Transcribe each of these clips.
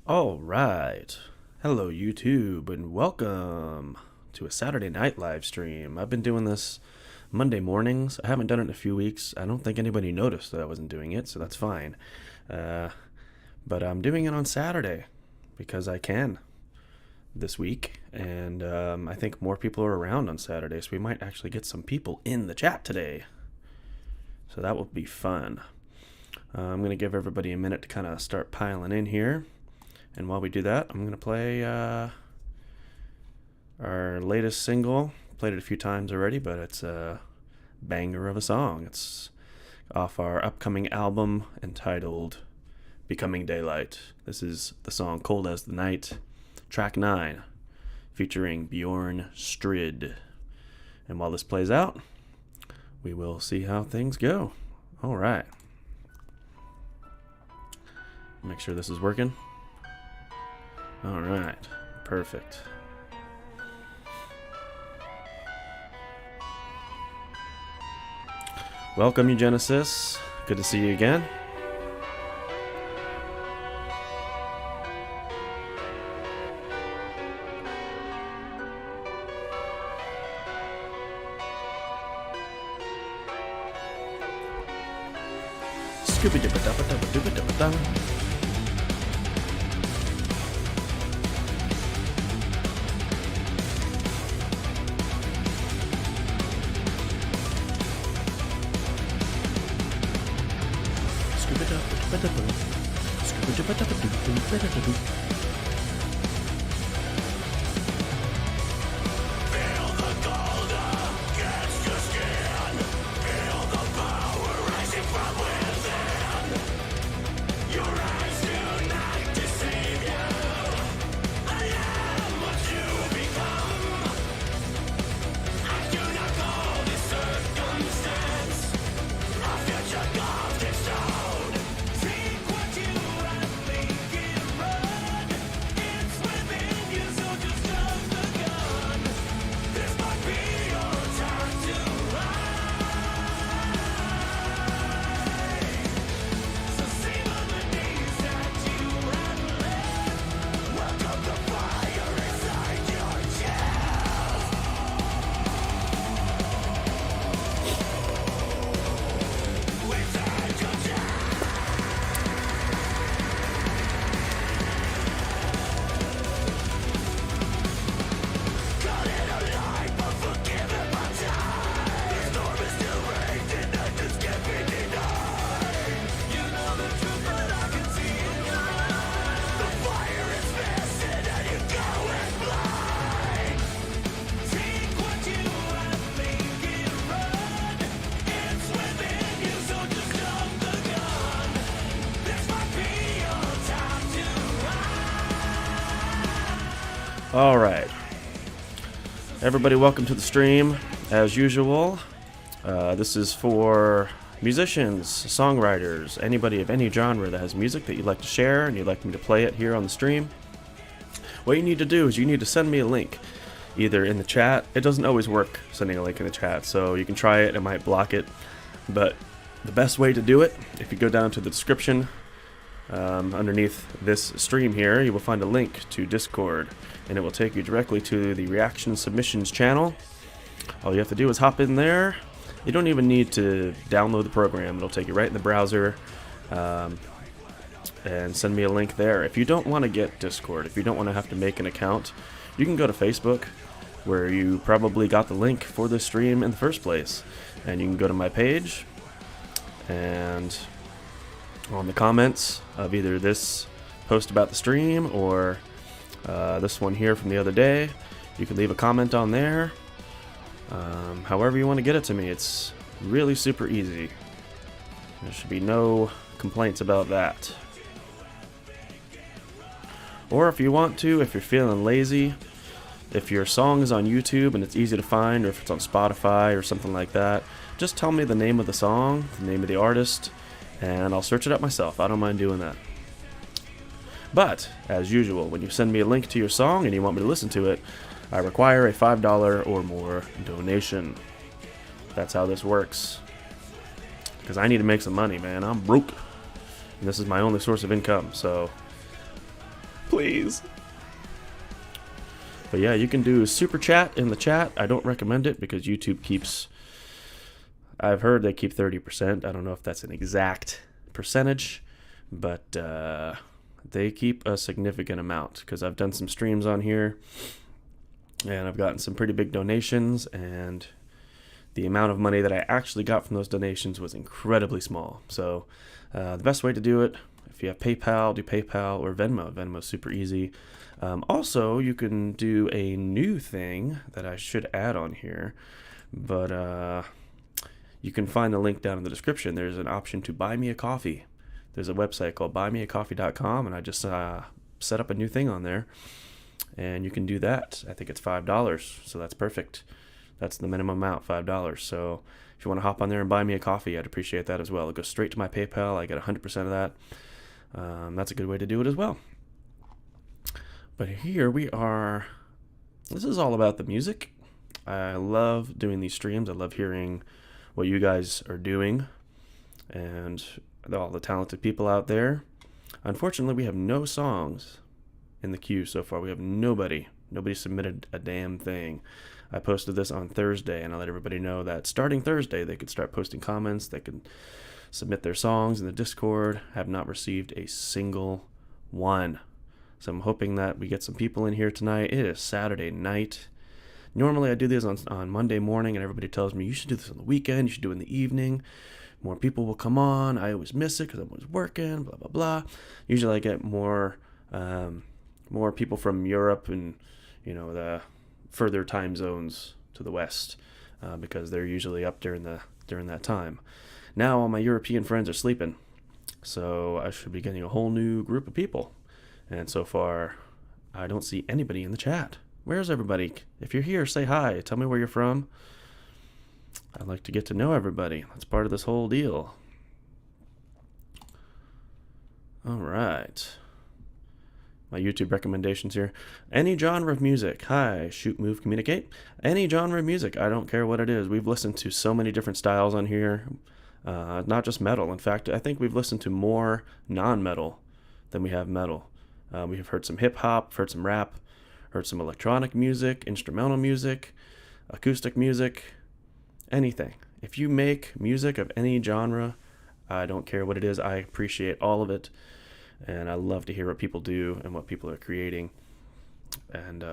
All right. Hello, YouTube, and welcome to a Saturday night live stream. I've been doing this Monday mornings. I haven't done it in a few weeks. I don't think anybody noticed that I wasn't doing it, so that's fine. But I'm doing it on Saturday because I can this week, and I think more people are around on Saturday, so we might actually get some people in the chat today. So that will be fun. I'm going to give everybody a minute to kind of start piling in here. And while we do that, I'm going to play our latest single. Played it a few times already, but it's a banger of a song. It's off our upcoming album entitled Becoming Daylight. This is the song Cold as the Night, track 9, featuring Bjorn Strid. And while this plays out, we will see how things go. All right. Make sure this is working. All right, perfect. Welcome, Eugenesis. Good to see you again. Scooby-dooba-dubba-dubba-dooba-dubba-dum. All right. Everybody, welcome to the stream. As usual, this is for musicians, songwriters, anybody of any genre that has music that you'd like to share and you'd like me to play it here on the stream. What you need to do is you need to send me a link, either in the chat. It doesn't always work sending a link in the chat, so you can try it. It might block it, but the best way to do it, if you go down to the description underneath this stream here, you will find a link to Discord, and it will take you directly to the Reaction Submissions channel. All you have to do is hop in there. You don't even need to download the program. It'll take you right in the browser, and send me a link there. If you don't want to get Discord, if you don't want to have to make an account, you can go to Facebook, where you probably got the link for this stream in the first place, and you can go to my page, and on the comments of either this post about the stream or this one here from the other day, you can leave a comment on there. However you want to get it to me, it's really super easy. There should be no complaints about that. Or if you want to, if you're feeling lazy, if your song is on YouTube and it's easy to find, or if it's on Spotify or something like that, just tell me the name of the song, the name of the artist, and I'll search it up myself. I don't mind doing that. But, as usual, when you send me a link to your song and you want me to listen to it, I require a $5 or more donation. That's how this works. Because I need to make some money, man. I'm broke. And this is my only source of income, so Please. But yeah, you can do super chat in the chat. I don't recommend it because YouTube keeps, I've heard they keep 30%. I don't know if that's an exact percentage, but they keep a significant amount because I've done some streams on here and I've gotten some pretty big donations, and the amount of money that I actually got from those donations was incredibly small. So the best way to do it, if you have PayPal, do PayPal or Venmo. Venmo's super easy. Also, you can do a new thing that I should add on here, but you can find the link down in the description. There's an option to buy me a coffee. There's a website called buymeacoffee.com, and I just set up a new thing on there, and you can do that. I think it's $5, so that's perfect. That's the minimum amount, $5. So if you want to hop on there and buy me a coffee, I'd appreciate that as well. It goes straight to my PayPal. I get 100% of that. That's a good way to do it as well. But here we are. This is all about the music. I love doing these streams. I love hearing what you guys are doing and all the talented people out there. Unfortunately, we have no songs in the queue so far. We have nobody. Nobody submitted a damn thing. I posted this on Thursday, and I let everybody know that starting Thursday, they could start posting comments. They could submit their songs in the Discord. Have not received a single one. So I'm hoping that we get some people in here tonight. It is Saturday night. Normally I do this on Monday morning, and everybody tells me you should do this on the weekend. You should do it in the evening. More people will come on. I always miss it because I'm always working, blah, blah, blah. Usually I get more people from Europe and, the further time zones to the west because they're usually up during that time. Now all my European friends are sleeping, so I should be getting a whole new group of people. And so far, I don't see anybody in the chat. Where's everybody? If you're here, say hi. Tell me where you're from. I'd like to get to know everybody. That's part of this whole deal. All right. My YouTube recommendations here. Any genre of music. Hi, shoot, move, communicate. Any genre of music. I don't care what it is. We've listened to so many different styles on here. Not just metal. In fact, I think we've listened to more non-metal than we have metal. We have heard some hip-hop, heard some rap, heard some electronic music, instrumental music, acoustic music, anything. If you make music of any genre, I don't care what it is. I appreciate all of it, and I love to hear what people do and what people are creating. And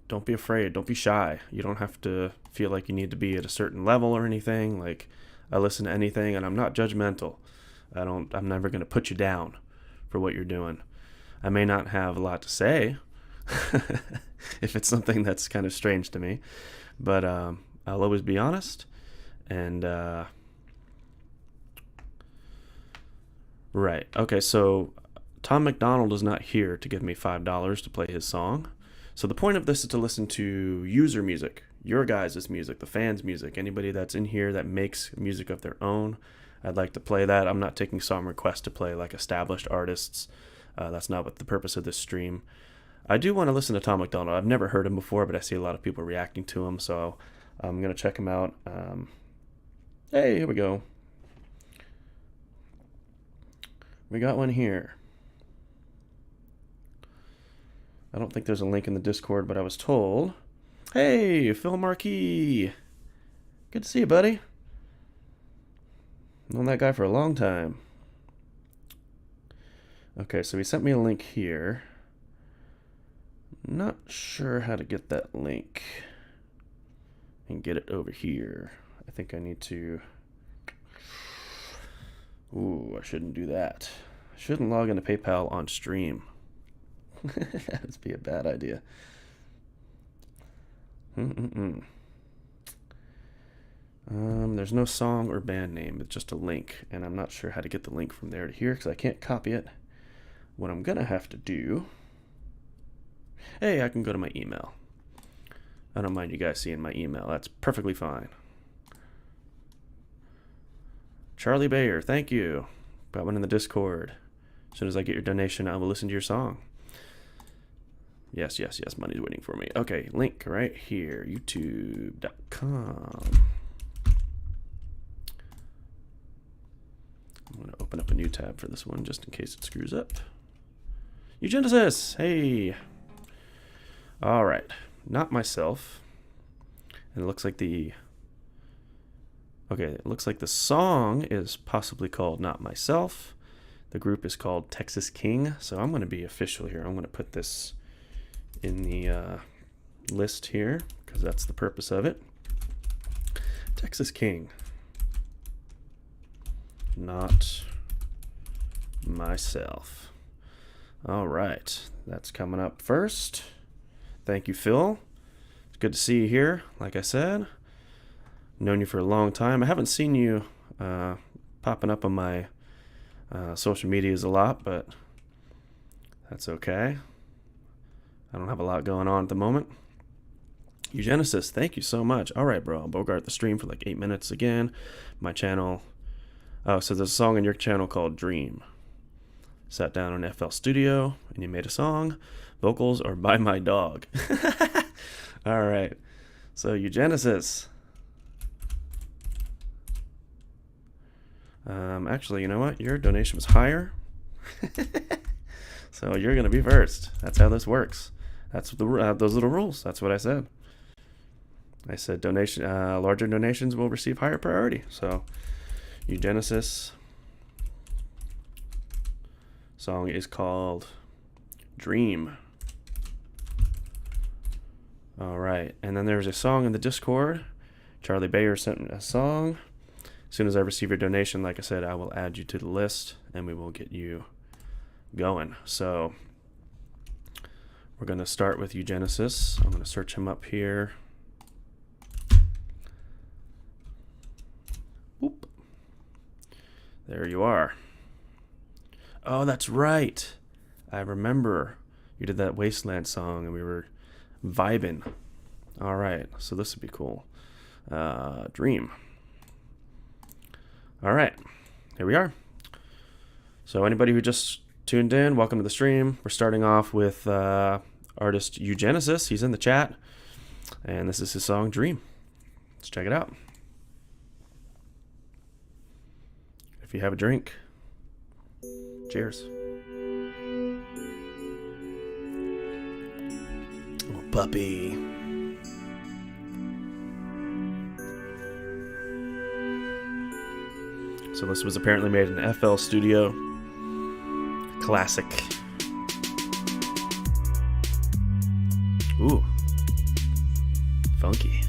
don't be afraid. Don't be shy. You don't have to feel like you need to be at a certain level or anything. Like, I listen to anything, and I'm not judgmental. I'm never going to put you down for what you're doing. I may not have a lot to say if it's something that's kind of strange to me, but I'll always be honest. And right. Okay, so Tom McDonald is not here to give me $5 to play his song. So the point of this is to listen to user music, your guys' music, the fans' music, anybody that's in here that makes music of their own. I'd like to play that. I'm not taking song requests to play like established artists. That's not what the purpose of this stream. I do want to listen to Tom McDonald. I've never heard him before, but I see a lot of people reacting to him, so I'm going to check him out. Hey, here we go. We got one here. I don't think there's a link in the Discord, but I was told. Hey, Phil Marquis. Good to see you, buddy. Known that guy for a long time. Okay, so he sent me a link here. Not sure how to get that link and get it over here. I think I need to... Ooh, I shouldn't do that. I shouldn't log into PayPal on stream. That would be a bad idea. There's no song or band name. It's just a link, and I'm not sure how to get the link from there to here because I can't copy it. What I'm gonna have to do... Hey, I can go to my email. I don't mind you guys seeing my email. That's perfectly fine. Charlie Bayer, thank you. Got one in the Discord. As soon as I get your donation, I will listen to your song. Yes, yes, yes, money's waiting for me. Okay, link right here, youtube.com. I'm going to open up a new tab for this one just in case it screws up. Eugenesis, hey. All right, Not Myself. And it looks like the song is possibly called Not Myself. The group is called Texas King. So I'm going to be official here. I'm going to put this in the list here because that's the purpose of it. Texas King. Not Myself. All right, that's coming up first. Thank you, Phil. It's good to see you here. Like I said, known you for a long time. I haven't seen you popping up on my social medias a lot, but that's okay. I don't have a lot going on at the moment. Eugenesis, thank you so much. All right, bro. I'll bogart the stream for like 8 minutes again. My channel. Oh, so there's a song on your channel called Dream. Sat down on FL Studio and you made a song. Vocals are by my dog. All right. So Eugenesis. Actually, you know what? Your donation was higher. So you're going to be first. That's how this works. Those are the rules. That's what I said. I said larger donations will receive higher priority. So Eugenesis. Song is called Dream. All right. And then there's a song in the Discord. Charlie Bayer sent a song. As soon as I receive your donation, like I said, I will add you to the list and we will get you going. So we're going to start with Eugenesis. I'm going to search him up here. Whoop. There you are. Oh, that's right. I remember you did that Wasteland song and we were vibing. All right. So this would be cool. Dream. All right. Here we are. So anybody who just tuned in, welcome to the stream. We're starting off with artist Eugenesis. He's in the chat. And this is his song, Dream. Let's check it out. If you have a drink, cheers. Oh, puppy. So this was apparently made in FL Studio. Classic. Ooh. Funky.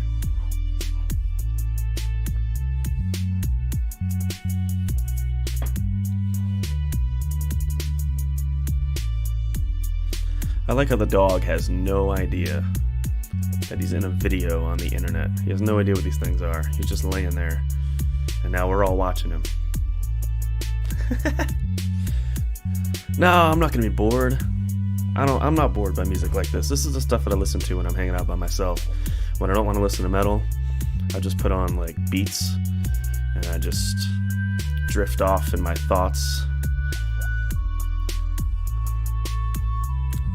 I like how the dog has no idea that he's in a video on the internet. He has no idea what these things are. He's just laying there. And now we're all watching him. No, I'm not gonna be bored. I'm not bored by music like this. This is the stuff that I listen to when I'm hanging out by myself. When I don't want to listen to metal, I just put on like beats and I just drift off in my thoughts.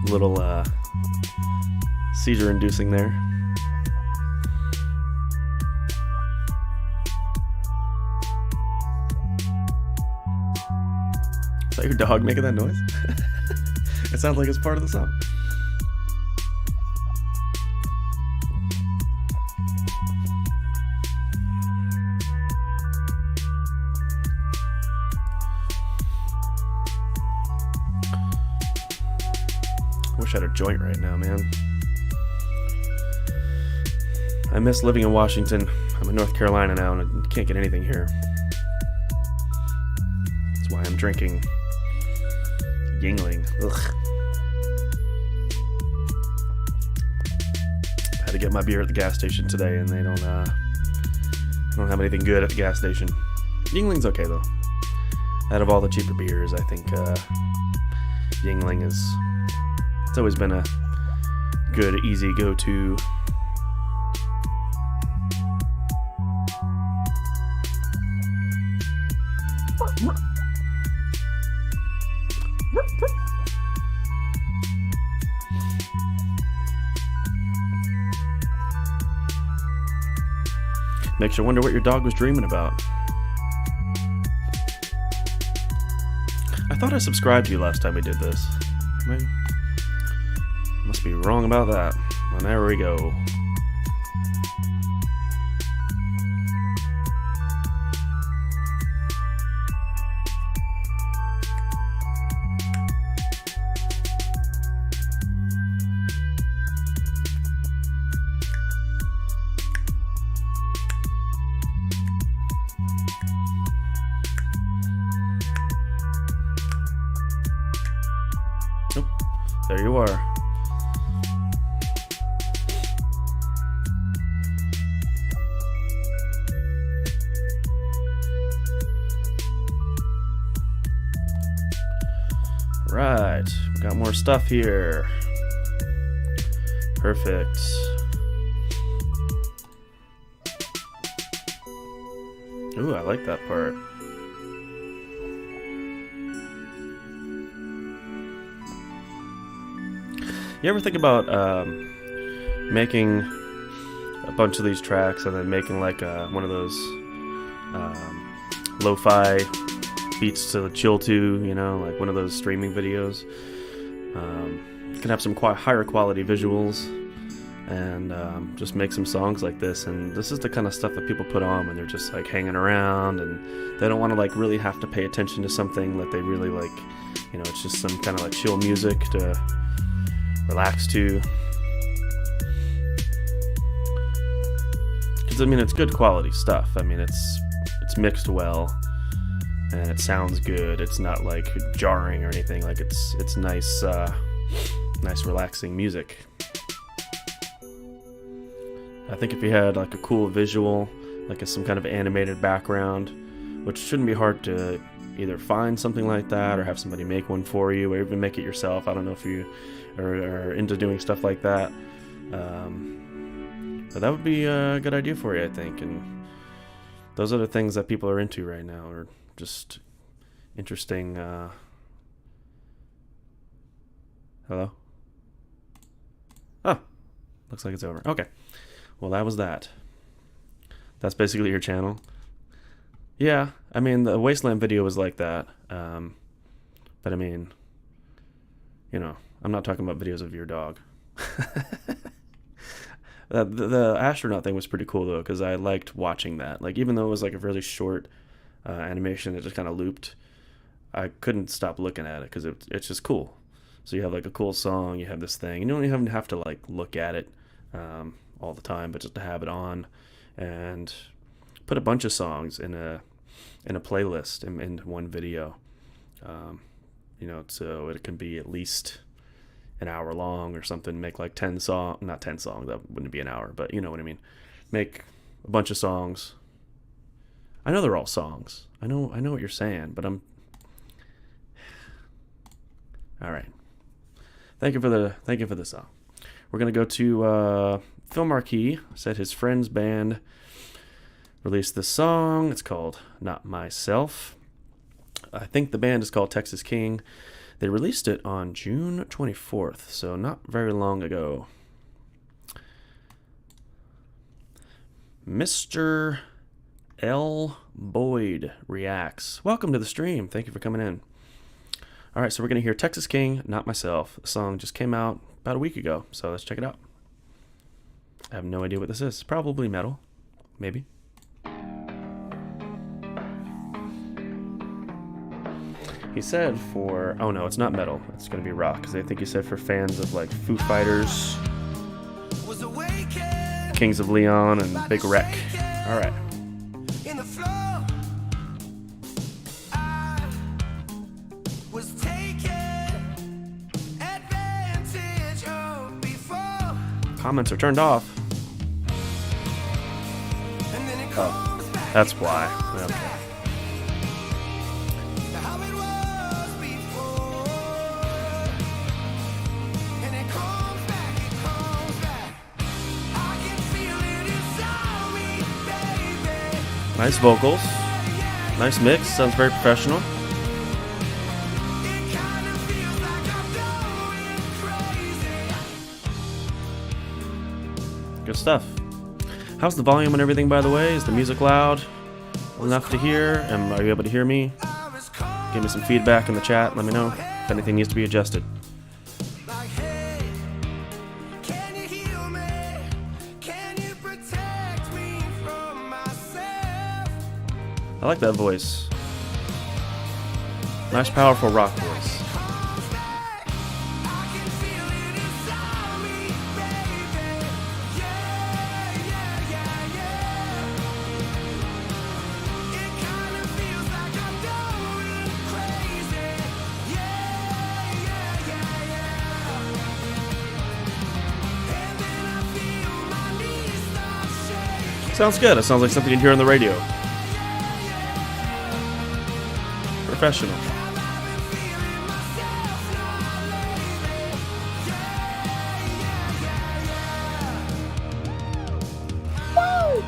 Little seizure inducing there. Is that your dog making that noise? It sounds like it's part of the song. I wish I had a joint right now, man. I miss living in Washington. I'm in North Carolina now and I can't get anything here. That's why I'm drinking Yingling. Ugh. I had to get my beer at the gas station today and they don't have anything good at the gas station. Yingling's okay though. Out of all the cheaper beers, I think Yingling it's always been a good, easy go-to. Makes you wonder what your dog was dreaming about. I thought I subscribed to you last time we did this. Must be wrong about that. And there we go. There you are. Right, got more stuff here. Perfect. Ooh, I like that part. You ever think about making a bunch of these tracks and then making like one of those lo-fi beats to chill to, you know, like one of those streaming videos? You can have some higher quality visuals and just make some songs like this. And this is the kind of stuff that people put on when they're just like hanging around and they don't want to like really have to pay attention to something that they really like. You know, it's just some kind of like chill music to relax to. Because I mean, it's good quality stuff. I mean, it's mixed well and it sounds good. It's not like jarring or anything. Like it's nice, nice relaxing music. I think if you had like a cool visual, like some kind of animated background, which shouldn't be hard to either find something like that or have somebody make one for you or even make it yourself. I don't know if you are into doing stuff like that. But that would be a good idea for you, I think. And those are the things that people are into right now, or just interesting. Hello? Oh, looks like it's over. Okay. Well, that was that. That's basically your channel. Yeah, I mean, the Wasteland video was like that. But I mean, you know, I'm not talking about videos of your dog. The astronaut thing was pretty cool, though, because I liked watching that. Like, even though it was like a really short animation that just kind of looped, I couldn't stop looking at it because it's just cool. So you have like a cool song, you have this thing. You don't even have to like look at it all the time, but just to have it on and put a bunch of songs in a playlist in one video. You know, so it can be at least an hour long or something. Make like 10 songs, not 10 songs, that wouldn't be an hour, but you know what I mean. Make a bunch of songs. I know they're all songs. I know what you're saying, but I'm all right. Thank you for the song. We're gonna go to Phil Marquis. Said his friend's band released this song. It's called Not Myself. I think the band is called Texas King. They released it on June 24th, so not very long ago. Mr. L. Boyd reacts. Welcome to the stream. Thank you for coming in. All right, so we're going to hear Texas King, Not Myself. The song just came out about a week ago, so let's check it out. I have no idea what this is. Probably metal. Maybe. He said for... Oh, no, it's not metal. It's going to be rock, because I think he said for fans of, like, Foo Fighters, Kings of Leon, and Big Wreck. All right. Comments are turned off. Oh, that's why. Okay. Nice vocals. Nice mix. Sounds very professional. Good stuff. How's the volume and everything, by the way? Is the music loud enough to hear? Are you able to hear me? Give me some feedback in the chat. Let me know if anything needs to be adjusted. I like that voice. Nice, powerful rock voice. Sounds good. It sounds like something you'd hear on the radio. Professional. Woo!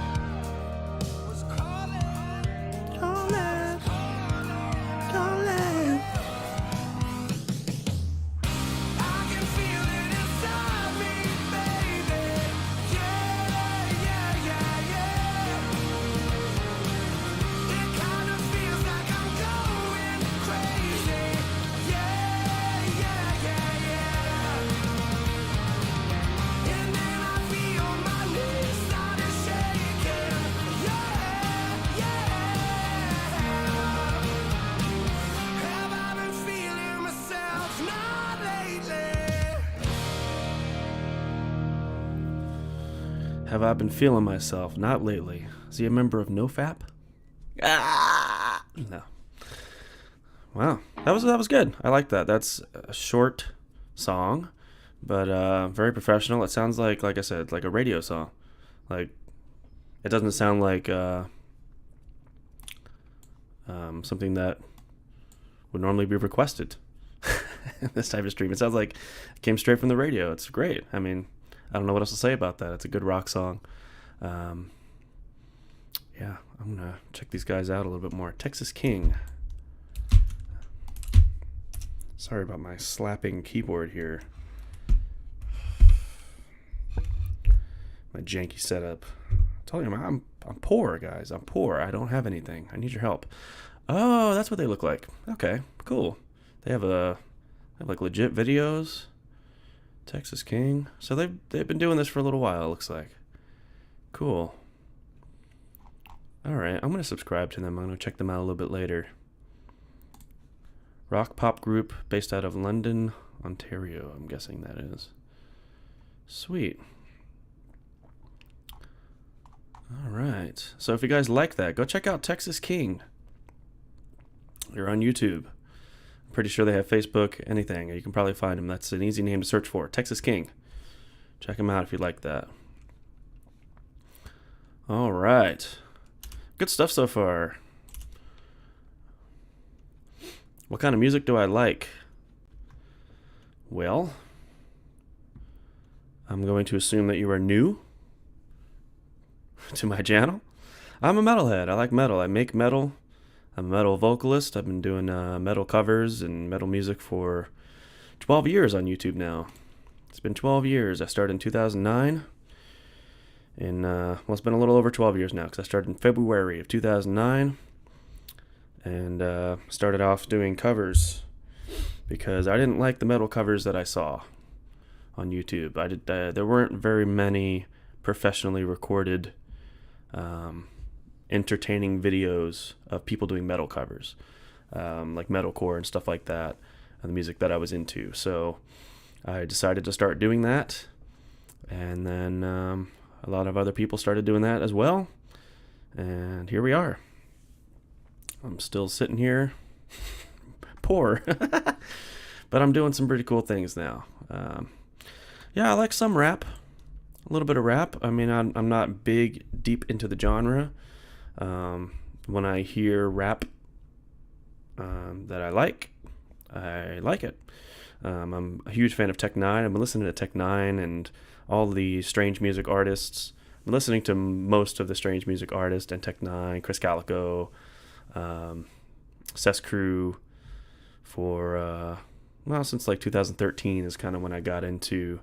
Have I been feeling myself? Not lately. Is he a member of NoFap? Ah! No. Wow. That was good. I like that. That's a short song, but very professional. It sounds like I said, like a radio song. Like, it doesn't sound like something that would normally be requested in this type of stream. It sounds like it came straight from the radio. It's great. I mean, I don't know what else to say about that. It's a good rock song. Yeah, I'm going to check these guys out a little bit more. Texas King. Sorry about my slapping keyboard here. My janky setup. I told you, I'm poor, guys. I'm poor. I don't have anything. I need your help. Oh, that's what they look like. Okay, cool. They have like legit videos. Texas King. So they've been doing this for a little while, it looks like. Cool. All right, I'm going to subscribe to them. I'm going to check them out a little bit later. Rock pop group based out of London, Ontario, I'm guessing that is. Sweet. All right. So if you guys like that, go check out Texas King. You're on YouTube. Pretty sure they have Facebook, anything. You can probably find them. That's an easy name to search for. Texas King. Check them out if you like that. All right. Good stuff so far. What kind of music do I like? Well, I'm going to assume that you are new to my channel. I'm a metalhead. I like metal. I make metal. I'm a metal vocalist. I've been doing metal covers and metal music for 12 years on YouTube now. It's been 12 years. I started in 2009. And, well, it's been a little over 12 years now because I started in February of 2009. And started off doing covers because I didn't like the metal covers that I saw on YouTube. There weren't very many professionally recorded entertaining videos of people doing metal covers, like metalcore and stuff like that, and the music that I was into. So I decided to start doing that, and then a lot of other people started doing that as well, and here we are. I'm still sitting here, poor, but I'm doing some pretty cool things now. Yeah, I like some rap, a little bit of rap. I mean, I'm not deep into the genre. When I hear rap that I like it. I'm a huge fan of Tech Nine. I've been listening to Tech Nine and all the strange music artists. I'm listening to most of the strange music artists and Tech Nine, Chris Calico, Cess Crew for since like 2013 is kind of when I got into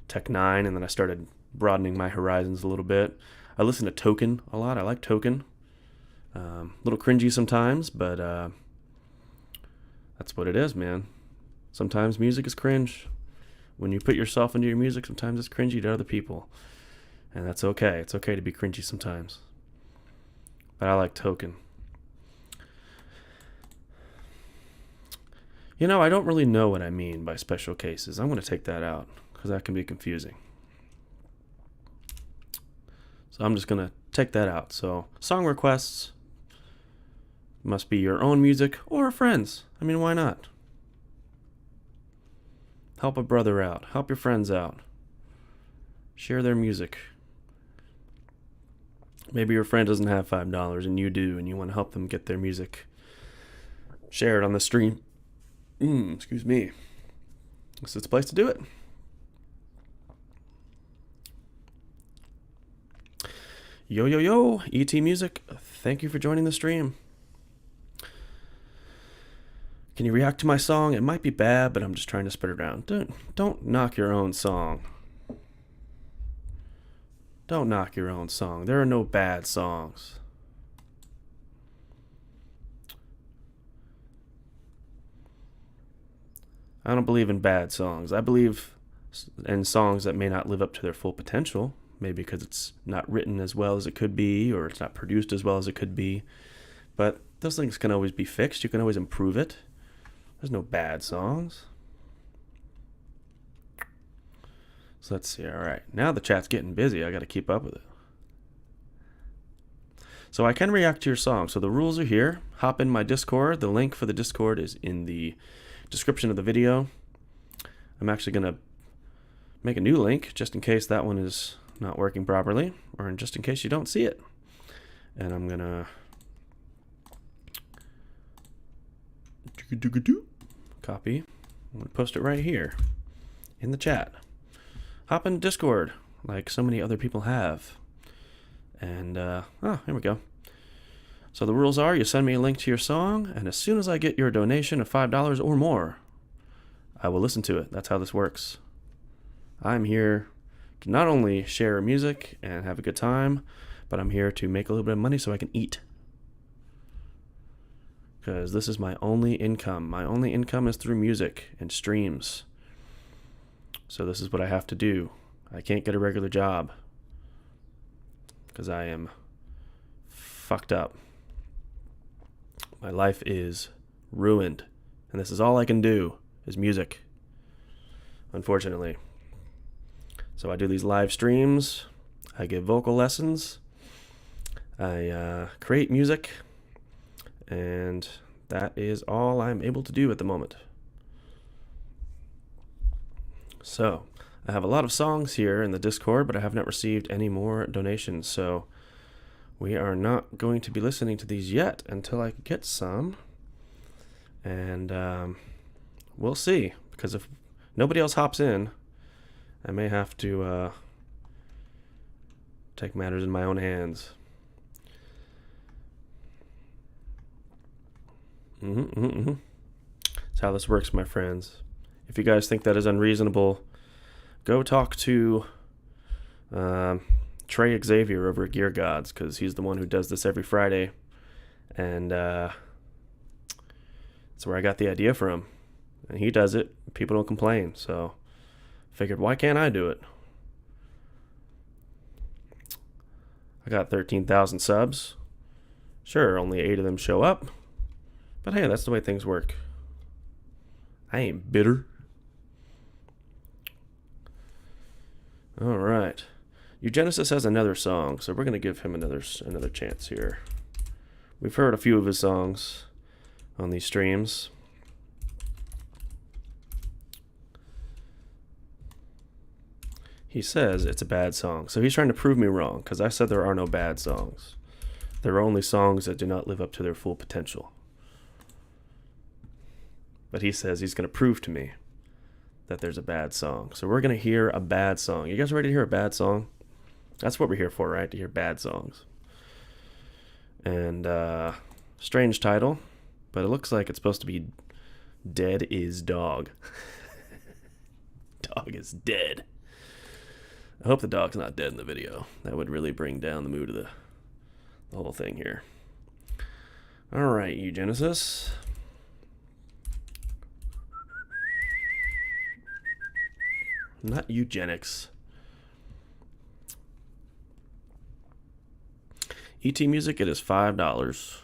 Tech Nine, and then I started broadening my horizons a little bit. I listen to Token a lot. I like Token. A little cringy sometimes, but that's what it is, man. Sometimes music is cringe. When you put yourself into your music, sometimes it's cringy to other people. And that's okay. It's okay to be cringy sometimes. But I like Token. You know, I don't really know what I mean by special cases. I'm going to take that out because that can be confusing. So I'm just going to take that out. So song requests must be your own music or a friend's. I mean, why not? Help a brother out. Help your friends out. Share their music. Maybe your friend doesn't have $5 and you do, and you want to help them get their music shared on the stream. Excuse me. This is the place to do it. Yo, yo, yo, ET Music, thank you for joining the stream. Can you react to my song? It might be bad, but I'm just trying to spread it around. Don't knock your own song. Don't knock your own song. There are no bad songs. I don't believe in bad songs. I believe in songs that may not live up to their full potential. Maybe because it's not written as well as it could be, or it's not produced as well as it could be. But those things can always be fixed. You can always improve it. There's no bad songs. So let's see. All right. Now the chat's getting busy. I got to keep up with it. So I can react to your song. So the rules are here. Hop in my Discord. The link for the Discord is in the description of the video. I'm actually going to make a new link just in case that one is not working properly, or just in case you don't see it. And I'm gonna copy. I'm gonna post it right here in the chat. Hop in Discord like so many other people have. And here we go. So the rules are: you send me a link to your song, and as soon as I get your donation of $5 or more, I will listen to it. That's how this works. I'm here to not only share music and have a good time, but I'm here to make a little bit of money so I can eat. Because this is my only income. My only income is through music and streams. So this is what I have to do. I can't get a regular job because I am fucked up. My life is ruined. And this is all I can do is music, unfortunately. So I do these live streams, I give vocal lessons, I create music, and that is all I'm able to do at the moment. So I have a lot of songs here in the Discord, but I have not received any more donations, so we are not going to be listening to these yet until I get some. And we'll see, because if nobody else hops in, I may have to take matters in my own hands. That's how this works, my friends. If you guys think that is unreasonable, go talk to Trey Xavier over at Gear Gods, because he's the one who does this every Friday. And that's where I got the idea from. And he does it. People don't complain, so figured, why can't I do it? I got 13,000 subs. Sure, only 8 of them show up. But hey, that's the way things work. I ain't bitter. All right. Eugenesis has another song, so we're going to give him another chance here. We've heard a few of his songs on these streams. He says it's a bad song. So he's trying to prove me wrong, because I said there are no bad songs. There are only songs that do not live up to their full potential. But he says he's going to prove to me that there's a bad song. So we're going to hear a bad song. You guys ready to hear a bad song? That's what we're here for, right? To hear bad songs. And strange title, but it looks like it's supposed to be Dead is Dog. Dog is dead. I hope the dog's not dead in the video. That would really bring down the mood of the whole thing here. All right, Eugenesis. Not eugenics. ET Music, it is $5.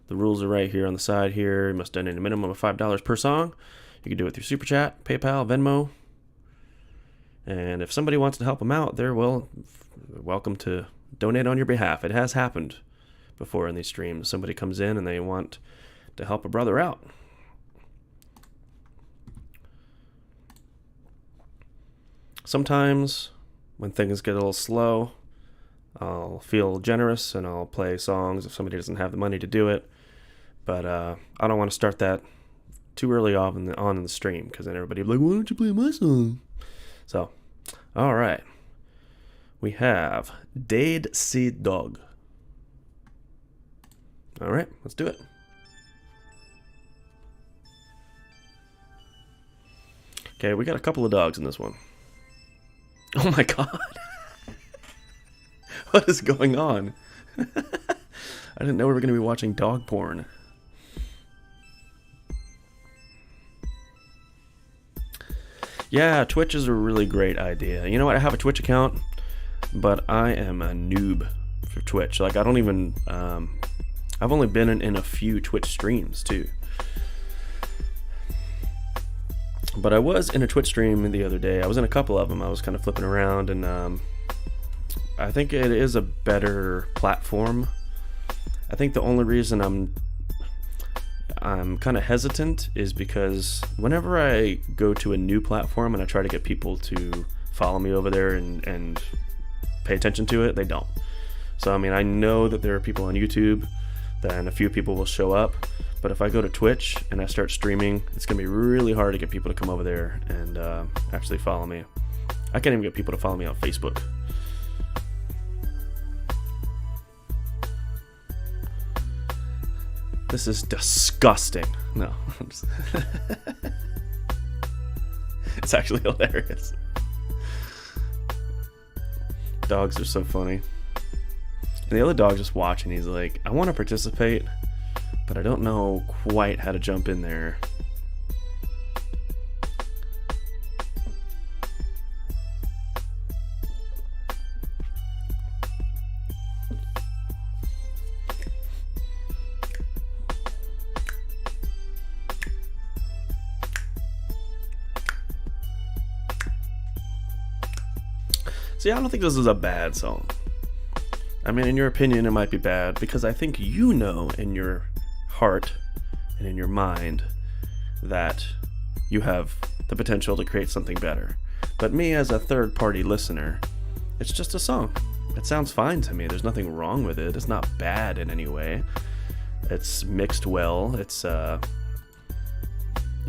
The rules are right here on the side here. You must donate a minimum of $5 per song. You can do it through Super Chat, PayPal, Venmo. And if somebody wants to help them out, they're welcome to donate on your behalf. It has happened before in these streams. Somebody comes in and they want to help a brother out. Sometimes when things get a little slow, I'll feel generous and I'll play songs if somebody doesn't have the money to do it. But I don't want to start that too early on in the stream, because then everybody will be like, why don't you play my song? So, all right. We have Dade Seed Dog. All right, let's do it. Okay, we got a couple of dogs in this one. Oh my god. What is going on? I didn't know we were going to be watching dog porn. Yeah, Twitch is a really great idea. You know what? I have a Twitch account, but I am a noob for Twitch. Like, I don't even... I've only been in a few Twitch streams, too. But I was in a Twitch stream the other day. I was in a couple of them. I was kind of flipping around, and I think it is a better platform. I think the only reason I'm kind of hesitant is because whenever I go to a new platform and I try to get people to follow me over there and pay attention to it, they don't. So, I mean, I know that there are people on YouTube, then a few people will show up. But if I go to Twitch and I start streaming, it's going to be really hard to get people to come over there and actually follow me. I can't even get people to follow me on Facebook. This is disgusting. No. It's actually hilarious. Dogs are so funny. And the other dog just watching, he's like, I want to participate, but I don't know quite how to jump in there. See, I don't think this is a bad song. I mean, in your opinion, it might be bad, because I think you know in your heart and in your mind that you have the potential to create something better. But me, as a third-party listener, it's just a song. It sounds fine to me. There's nothing wrong with it. It's not bad in any way. It's mixed well. It's, you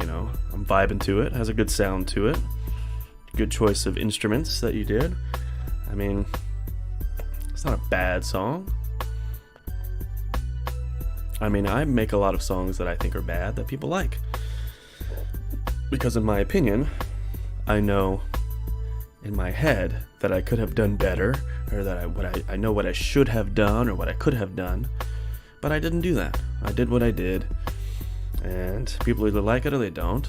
know, I'm vibing to it. It has a good sound to it. Good choice of instruments that you did. I mean, it's not a bad song. I mean, I make a lot of songs that I think are bad that people like. Because in my opinion, I know in my head that I could have done better, or that I know what I should have done or what I could have done, but I didn't do that. I did what I did, and people either like it or they don't.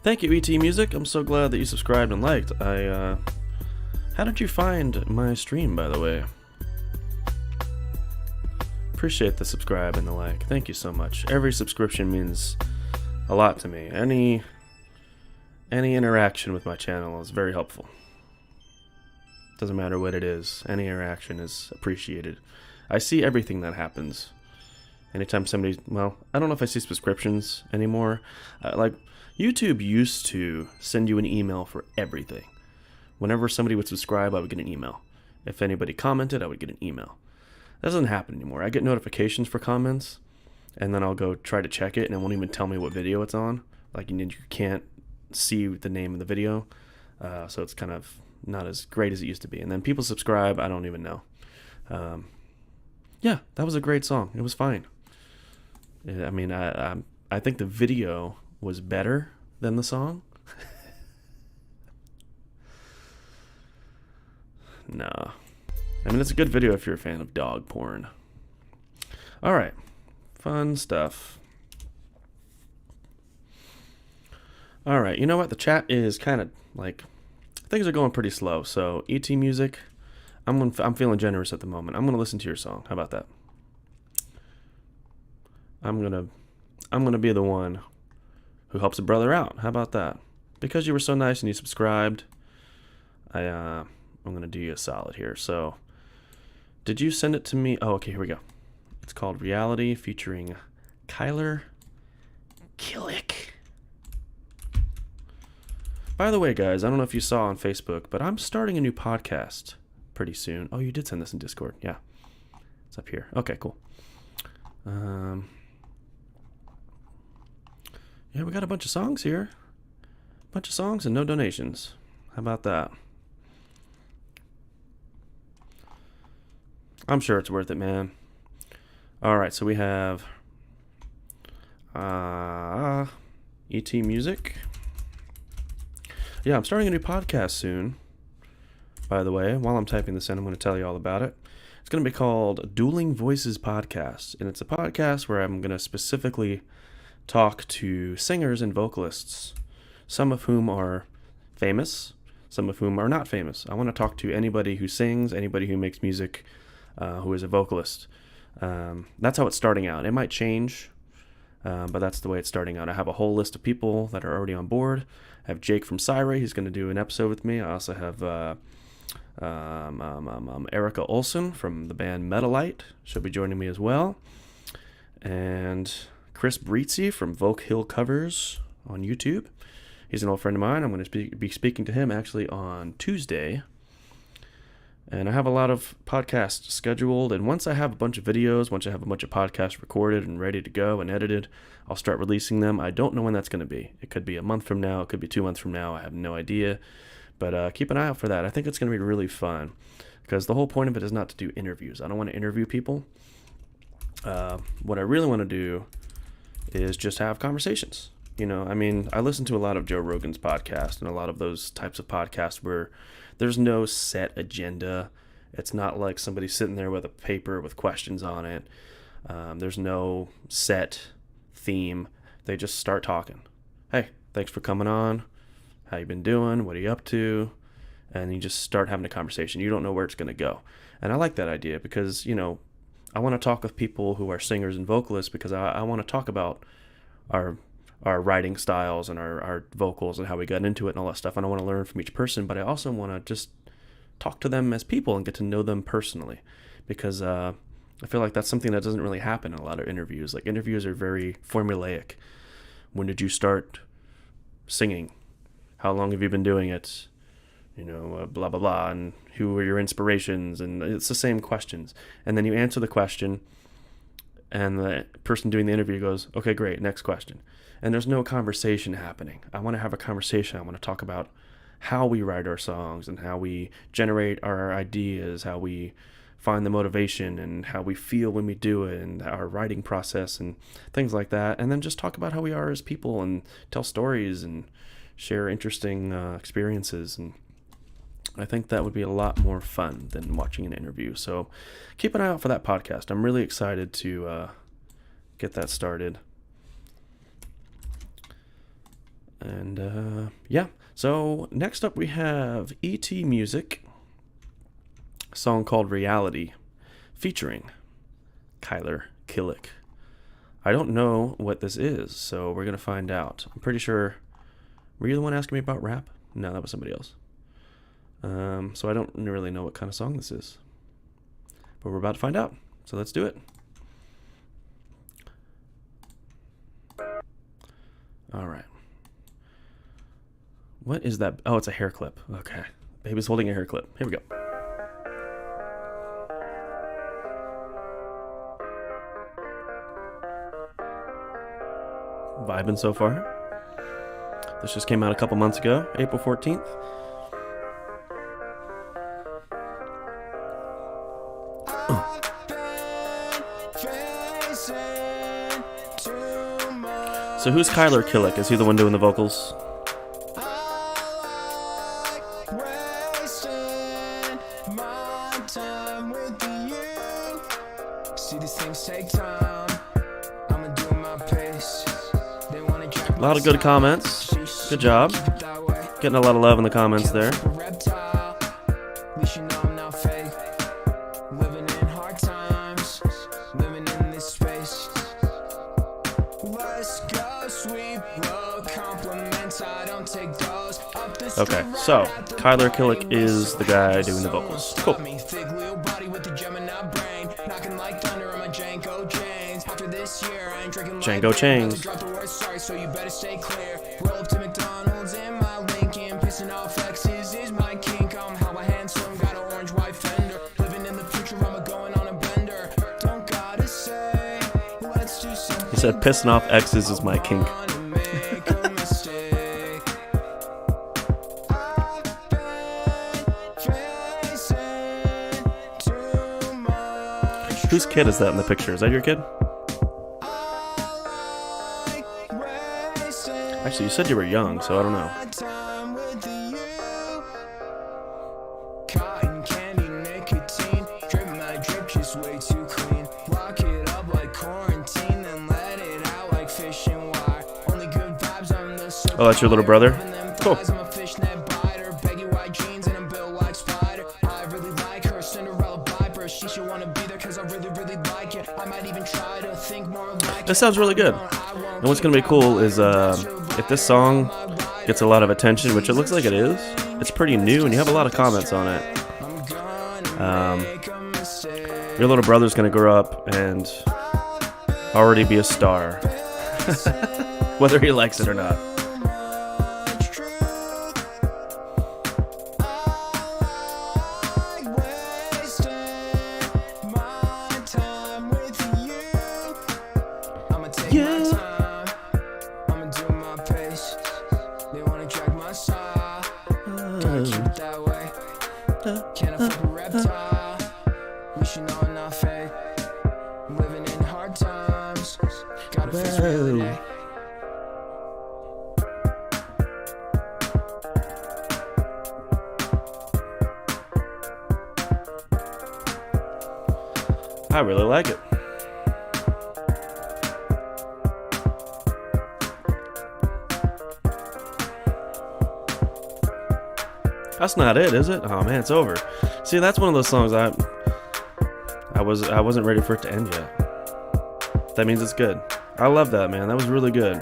Thank you, ET Music. I'm so glad that you subscribed and liked. How did you find my stream, by the way? Appreciate the subscribe and the like. Thank you so much. Every subscription means a lot to me. Any interaction with my channel is very helpful. Doesn't matter what it is. Any interaction is appreciated. I see everything that happens. Anytime somebody, well, I don't know if I see subscriptions anymore. Like, YouTube used to send you an email for everything. Whenever somebody would subscribe, I would get an email. If anybody commented, I would get an email. That doesn't happen anymore. I get notifications for comments, and then I'll go try to check it, and it won't even tell me what video it's on. Like, you can't see the name of the video, so it's kind of not as great as it used to be. And then people subscribe, I don't even know. Yeah, that was a great song. It was fine. I mean, I think the video was better than the song. No. I mean, it's a good video if you're a fan of dog porn. Alright. Fun stuff. All right, you know what? The chat is kind of like, things are going pretty slow. So ET Music, I'm feeling generous at the moment. I'm gonna listen to your song. How about that? I'm gonna be the one who helps a brother out. How about that? Because you were so nice and you subscribed, I'm gonna do you a solid here. So, did you send it to me? Oh, okay, here we go. It's called Reality, featuring Kyler Killick. By the way, guys, I don't know if you saw on Facebook, but I'm starting a new podcast pretty soon. Oh, you did send this in Discord. Yeah, it's up here. Okay, cool. Yeah, we got a bunch of songs here. A bunch of songs and no donations. How about that? I'm sure it's worth it, man. All right, so we have ET Music. Yeah, I'm starting a new podcast soon. By the way, while I'm typing this in, I'm going to tell you all about it. It's going to be called Dueling Voices Podcast, and it's a podcast where I'm going to specifically talk to singers and vocalists, some of whom are famous, some of whom are not famous. I want to talk to anybody who sings, anybody who makes music, who is a vocalist. That's how it's starting out. It might change, but that's the way it's starting out. I have a whole list of people that are already on board. I have Jake from Syra. He's going to do an episode with me. I also have Erica Olson from the band Metalite. She'll be joining me as well. And Chris Breezy from Volk Hill Covers on YouTube. He's an old friend of mine. I'm going to be speaking to him actually on Tuesday. And I have a lot of podcasts scheduled. And once I have a bunch of videos, once I have a bunch of podcasts recorded and ready to go and edited, I'll start releasing them. I don't know when that's going to be. It could be a month from now. It could be 2 months from now. I have no idea. But keep an eye out for that. I think it's going to be really fun. Because the whole point of it is not to do interviews. I don't want to interview people. What I really want to do is just have conversations. You know, I mean, I listen to a lot of Joe Rogan's podcast and a lot of those types of podcasts where there's no set agenda. It's not like somebody sitting there with a paper with questions on it. There's no set theme. They just start talking. Hey, thanks for coming on. How you been doing? What are you up to? And you just start having a conversation. You don't know where it's going to go. And I like that idea because, you know, I want to talk with people who are singers and vocalists because I want to talk about our writing styles and our vocals and how we got into it and all that stuff. And I want to learn from each person, but I also want to just talk to them as people and get to know them personally because I feel like that's something that doesn't really happen in a lot of interviews. Like interviews are very formulaic. When did you start singing? How long have you been doing it? You know, blah, blah, blah, and who were your inspirations? And it's the same questions. And then you answer the question, and the person doing the interview goes, okay, great, next question. And there's no conversation happening. I want to have a conversation. I want to talk about how we write our songs and how we generate our ideas, how we find the motivation and how we feel when we do it and our writing process and things like that. And then just talk about how we are as people and tell stories and share interesting experiences. And I think that would be a lot more fun than watching an interview. So keep an eye out for that podcast. I'm really excited to get that started. And yeah, so next up we have ET Music, a song called Reality, featuring Kyler Killick. I don't know what this is, so we're going to find out. I'm pretty sure... Were you the one asking me about rap? No, that was somebody else. So I don't really know what kind of song this is. But we're about to find out. So let's do it. All right. What is that? Oh, it's a hair clip. Okay. Baby's holding a hair clip. Here we go. Vibing so far. This just came out a couple months ago, April 14th. So who's Kyler Killick? Is he the one doing the vocals? A lot of good comments. Good job. Getting a lot of love in the comments there. Okay, so Kyler Killick is the guy doing the vocals. Cool. Django Chains. He said pissing off exes is my kink. Whose kid is that in the picture? Is that your kid? Actually, you said you were young, so I don't know. Oh, that's your little brother? Cool. That sounds really good. And what's going to be cool is if this song gets a lot of attention, which it looks like it is, it's pretty new and you have a lot of comments on it. Your little brother's going to grow up and already be a star. Whether he likes it or not. I really like it. That's not it, is it? Oh man, it's over. See, that's one of those songs I wasn't ready for it to end yet. That means it's good. I love that, man. That was really good.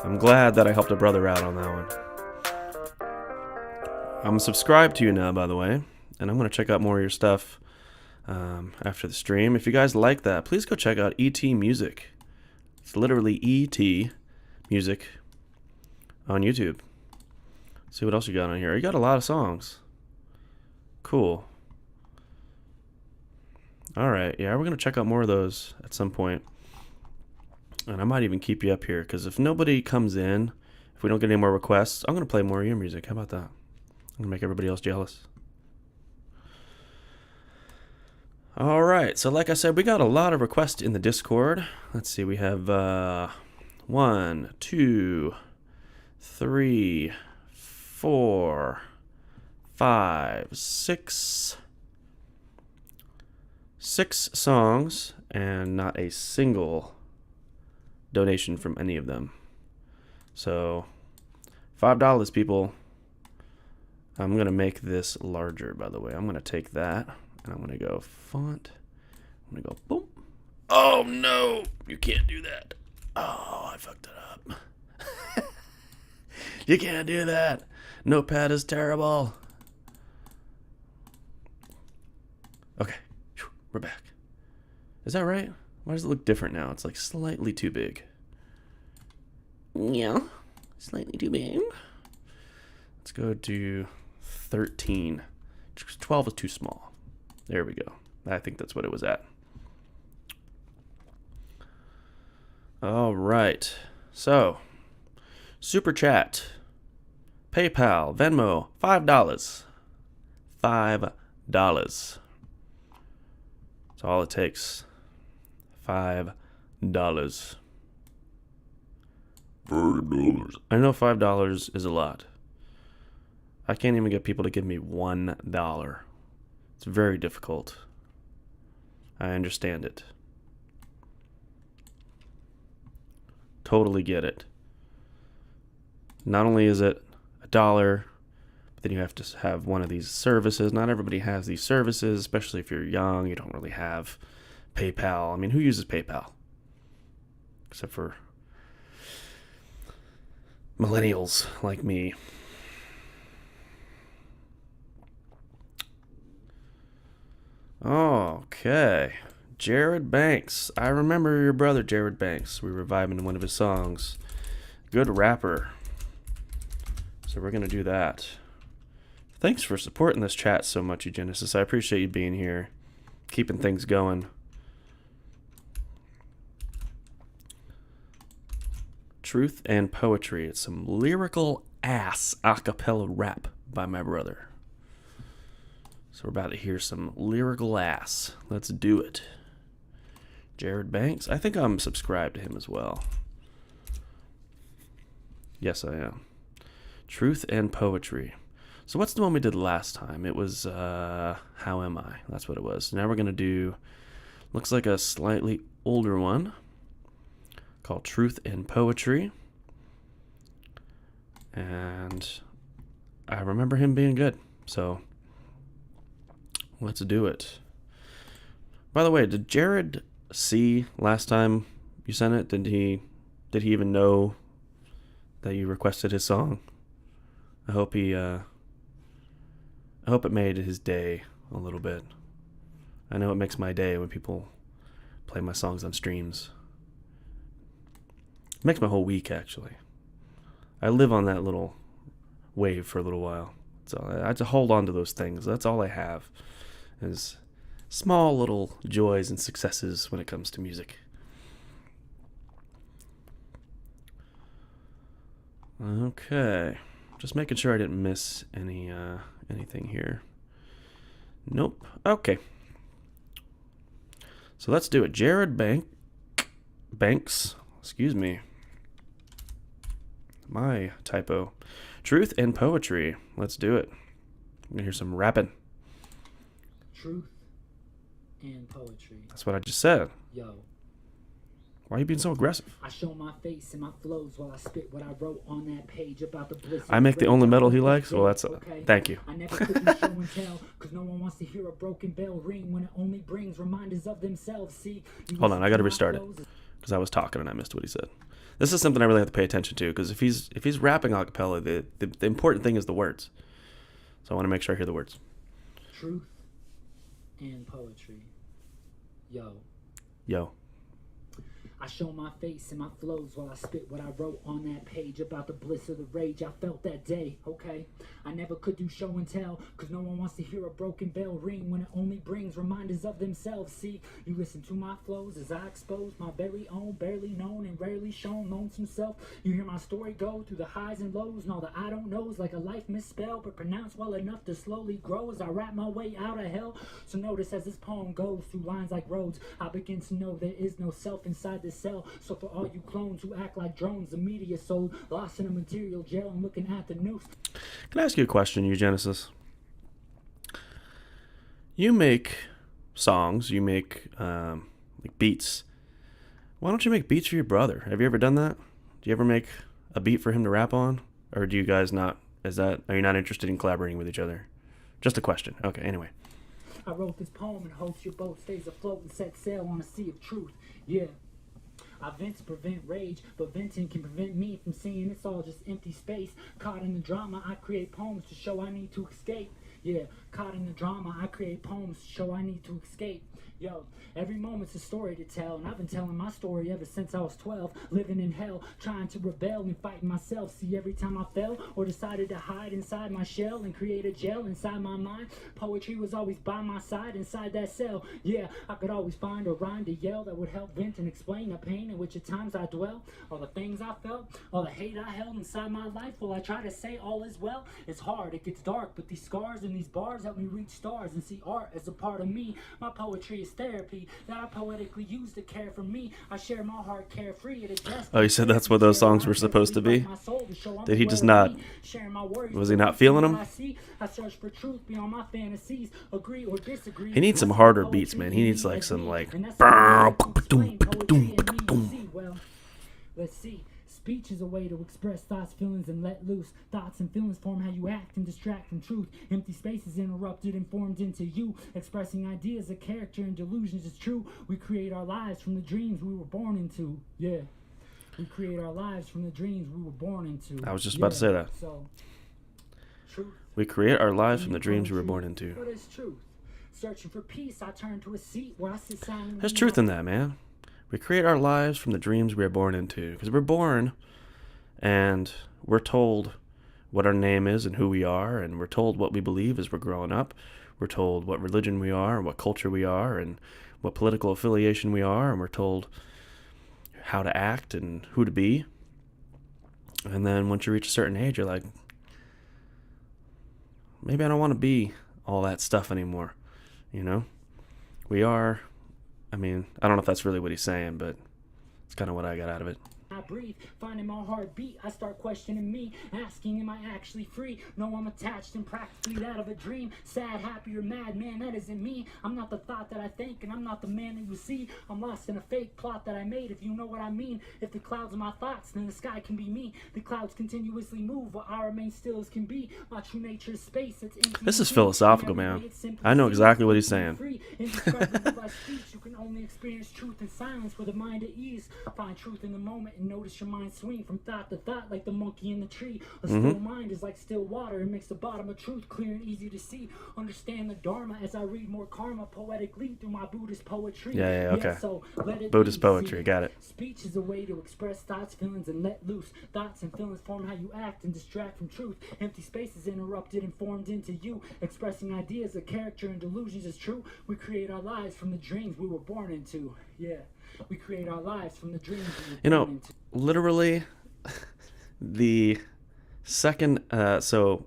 I'm glad that I helped a brother out on that one. I'm subscribed to you now, by the way, and I'm going to check out more of your stuff after the stream. If you guys like that, please go check out ET Music. It's literally ET Music on YouTube. See what else you got on here. You got a lot of songs. Cool. Alright, yeah, we're going to check out more of those at some point. And I might even keep you up here, because if nobody comes in, if we don't get any more requests, I'm going to play more of your music. How about that? I'm going to make everybody else jealous. Alright, so like I said, we got a lot of requests in the Discord. Let's see, we have 1, 2, 3, 4, 5, 6 songs, and not a single donation from any of them. So $5, people. I'm gonna make this larger, by the way. I'm gonna take that and I'm gonna go font. I'm gonna go boom. Oh no, you can't do that. Oh, I fucked it up. You can't do that. Notepad is terrible. Okay, we're back. Is that right? Why does it look different now? It's like slightly too big. Yeah, slightly too big. Let's go to 13. 12 is too small. There we go. I think that's what it was at. All right. So, Super Chat, PayPal, Venmo, $5. $5. That's all it takes. $5. $5. I know $5 is a lot. I can't even get people to give me $1. It's very difficult. I understand it. Totally get it. not only is it $1, but then you have to have one of these services. Not everybody has these services, especially if you're young. You don't really have PayPal. I mean, who uses PayPal? Except for millennials like me. Okay. Jared Banks. I remember your brother, Jared Banks. We were vibing to one of his songs. Good rapper. So we're going to do that. Thanks for supporting this chat so much, Eugenesis. I appreciate you being here, keeping things going. Truth and Poetry. It's some lyrical ass a cappella rap by my brother. So we're about to hear some lyrical ass. Let's do it. Jared Banks. I think I'm subscribed to him as well. Yes, I am. Truth and Poetry. So what's the one we did last time? It was How Am I? That's what it was. Now we're going to do, looks like a slightly older one called Truth and Poetry. And I remember him being good. So let's do it. By the way, did Jared see last time you sent it? Did he even know that you requested his song? I hope it made his day a little bit. I know it makes my day when people play my songs on streams. It makes my whole week, actually. I live on that little wave for a little while. So I have to hold on to those things. That's all I have, is small little joys and successes when it comes to music. Okay. Just making sure I didn't miss anything here. Nope. Okay. So let's do it. Jared Banks. Excuse me. My typo. Truth and Poetry. Let's do it. I'm going to hear some rapping. Truth and Poetry. That's what I just said. Yo. Why are you being so aggressive? I show my face and my flows while I spit what I wrote on that page about the bliss. I make the only metal he likes? Well, that's okay. Thank you. I never could be show and tell, because no one wants to hear a broken bell ring when it only brings reminders of themselves. See, hold on, I got to restart it because I was talking and I missed what he said. This is something I really have to pay attention to, because if he's rapping a cappella, the important thing is the words. So I want to make sure I hear the words. Truth and Poetry. Yo. Yo. I show my face and my flows while I spit what I wrote on that page about the bliss of the rage I felt that day, okay? I never could do show and tell, cause no one wants to hear a broken bell ring when it only brings reminders of themselves. See, you listen to my flows as I expose my very own, barely known and rarely shown lonesome self. You hear my story go through the highs and lows and all the I don't knows, like a life misspelled but pronounced well enough to slowly grow as I rap my way out of hell. So notice as this poem goes through lines like roads, I begin to know there is no self inside this cell. So for all you clones who act like drones, the media sold, lost in a material jail and looking at the news. Can I ask you a question, Eugenesis? You make songs, you make like beats. Why don't you make beats for your brother? Have you ever done that? Do you ever make a beat for him to rap on? Or do you guys not, are you not interested in collaborating with each other? Just a question. Okay, anyway. I wrote this poem in hopes your boat stays afloat and set sail on a sea of truth. Yeah. I vent to prevent rage, but venting can prevent me from seeing it's all just empty space. Caught in the drama, I create poems to show I need to escape. Yeah, caught in the drama, I create poems to show I need to escape. Yo, every moment's a story to tell, and I've been telling my story ever since I was 12, living in hell, trying to rebel and fighting myself. See, every time I fell or decided to hide inside my shell and create a jail inside my mind, poetry was always by my side inside that cell. Yeah, I could always find a rhyme to yell that would help vent and explain the pain in which at times I dwell, all the things I felt, all the hate I held inside my life. While I try to say all is well, it's hard, it gets dark, but these scars and these bars help me reach stars and see art as a part of me. My poetry is therapy that I poetically use to care for me. I share my heart carefree. Oh, you said that's what those songs were supposed to be? Did he just not, was he not feeling them? I search for truth beyond my fantasies. Agree or disagree. He needs some harder beats, man. He needs like some like well, let's see. Speech is a way to express thoughts, feelings, and let loose. Thoughts and feelings form how you act and distract from truth. Empty space is interrupted and formed into you. Expressing ideas of character and delusions is true. We create our lives from the dreams we were born into. Yeah. We create our lives from the dreams we were born into. I was just about to say that. So, truth. We create our lives from the dreams we were born into. What is truth? Searching for peace, I turn to a seat where I sit silently. There's truth in that, man. We create our lives from the dreams we are born into. Because we're born and we're told what our name is and who we are, and we're told what we believe as we're growing up. We're told what religion we are, and what culture we are, and what political affiliation we are, and we're told how to act and who to be. And then once you reach a certain age, you're like, maybe I don't want to be all that stuff anymore. You know? We are, I mean, I don't know if that's really what he's saying, but it's kind of what I got out of it. I breathe, finding my heartbeat. I start questioning me, asking, am I actually free? No, I'm attached and practically that of a dream. Sad, happy, or mad, man, that isn't me. I'm not the thought that I think, and I'm not the man that you see. I'm lost in a fake plot that I made, if you know what I mean. If the clouds are my thoughts, then the sky can be me. The clouds continuously move, while I remain still as can be. My true nature is space. It's empty. This is philosophical, man. I know exactly what he's saying. Free, indescribable by speech. You can only experience truth in silence with a mind at ease. Find truth in the moment and notice your mind swing from thought to thought like the monkey in the tree. A still mind is like still water. It makes the bottom of truth clear and easy to see. Understand the Dharma as I read more karma poetically through my Buddhist poetry. Yeah, okay. So let it Buddhist be. poetry, got it. Speech is a way to express thoughts, feelings, and let loose. Thoughts and feelings form how you act and distract from truth. Empty space is interrupted and formed into you. Expressing ideas of character and delusions is true. We create our lives from the dreams we were born into. Yeah. We create our lives from the dreams we were born into. Literally, the second, so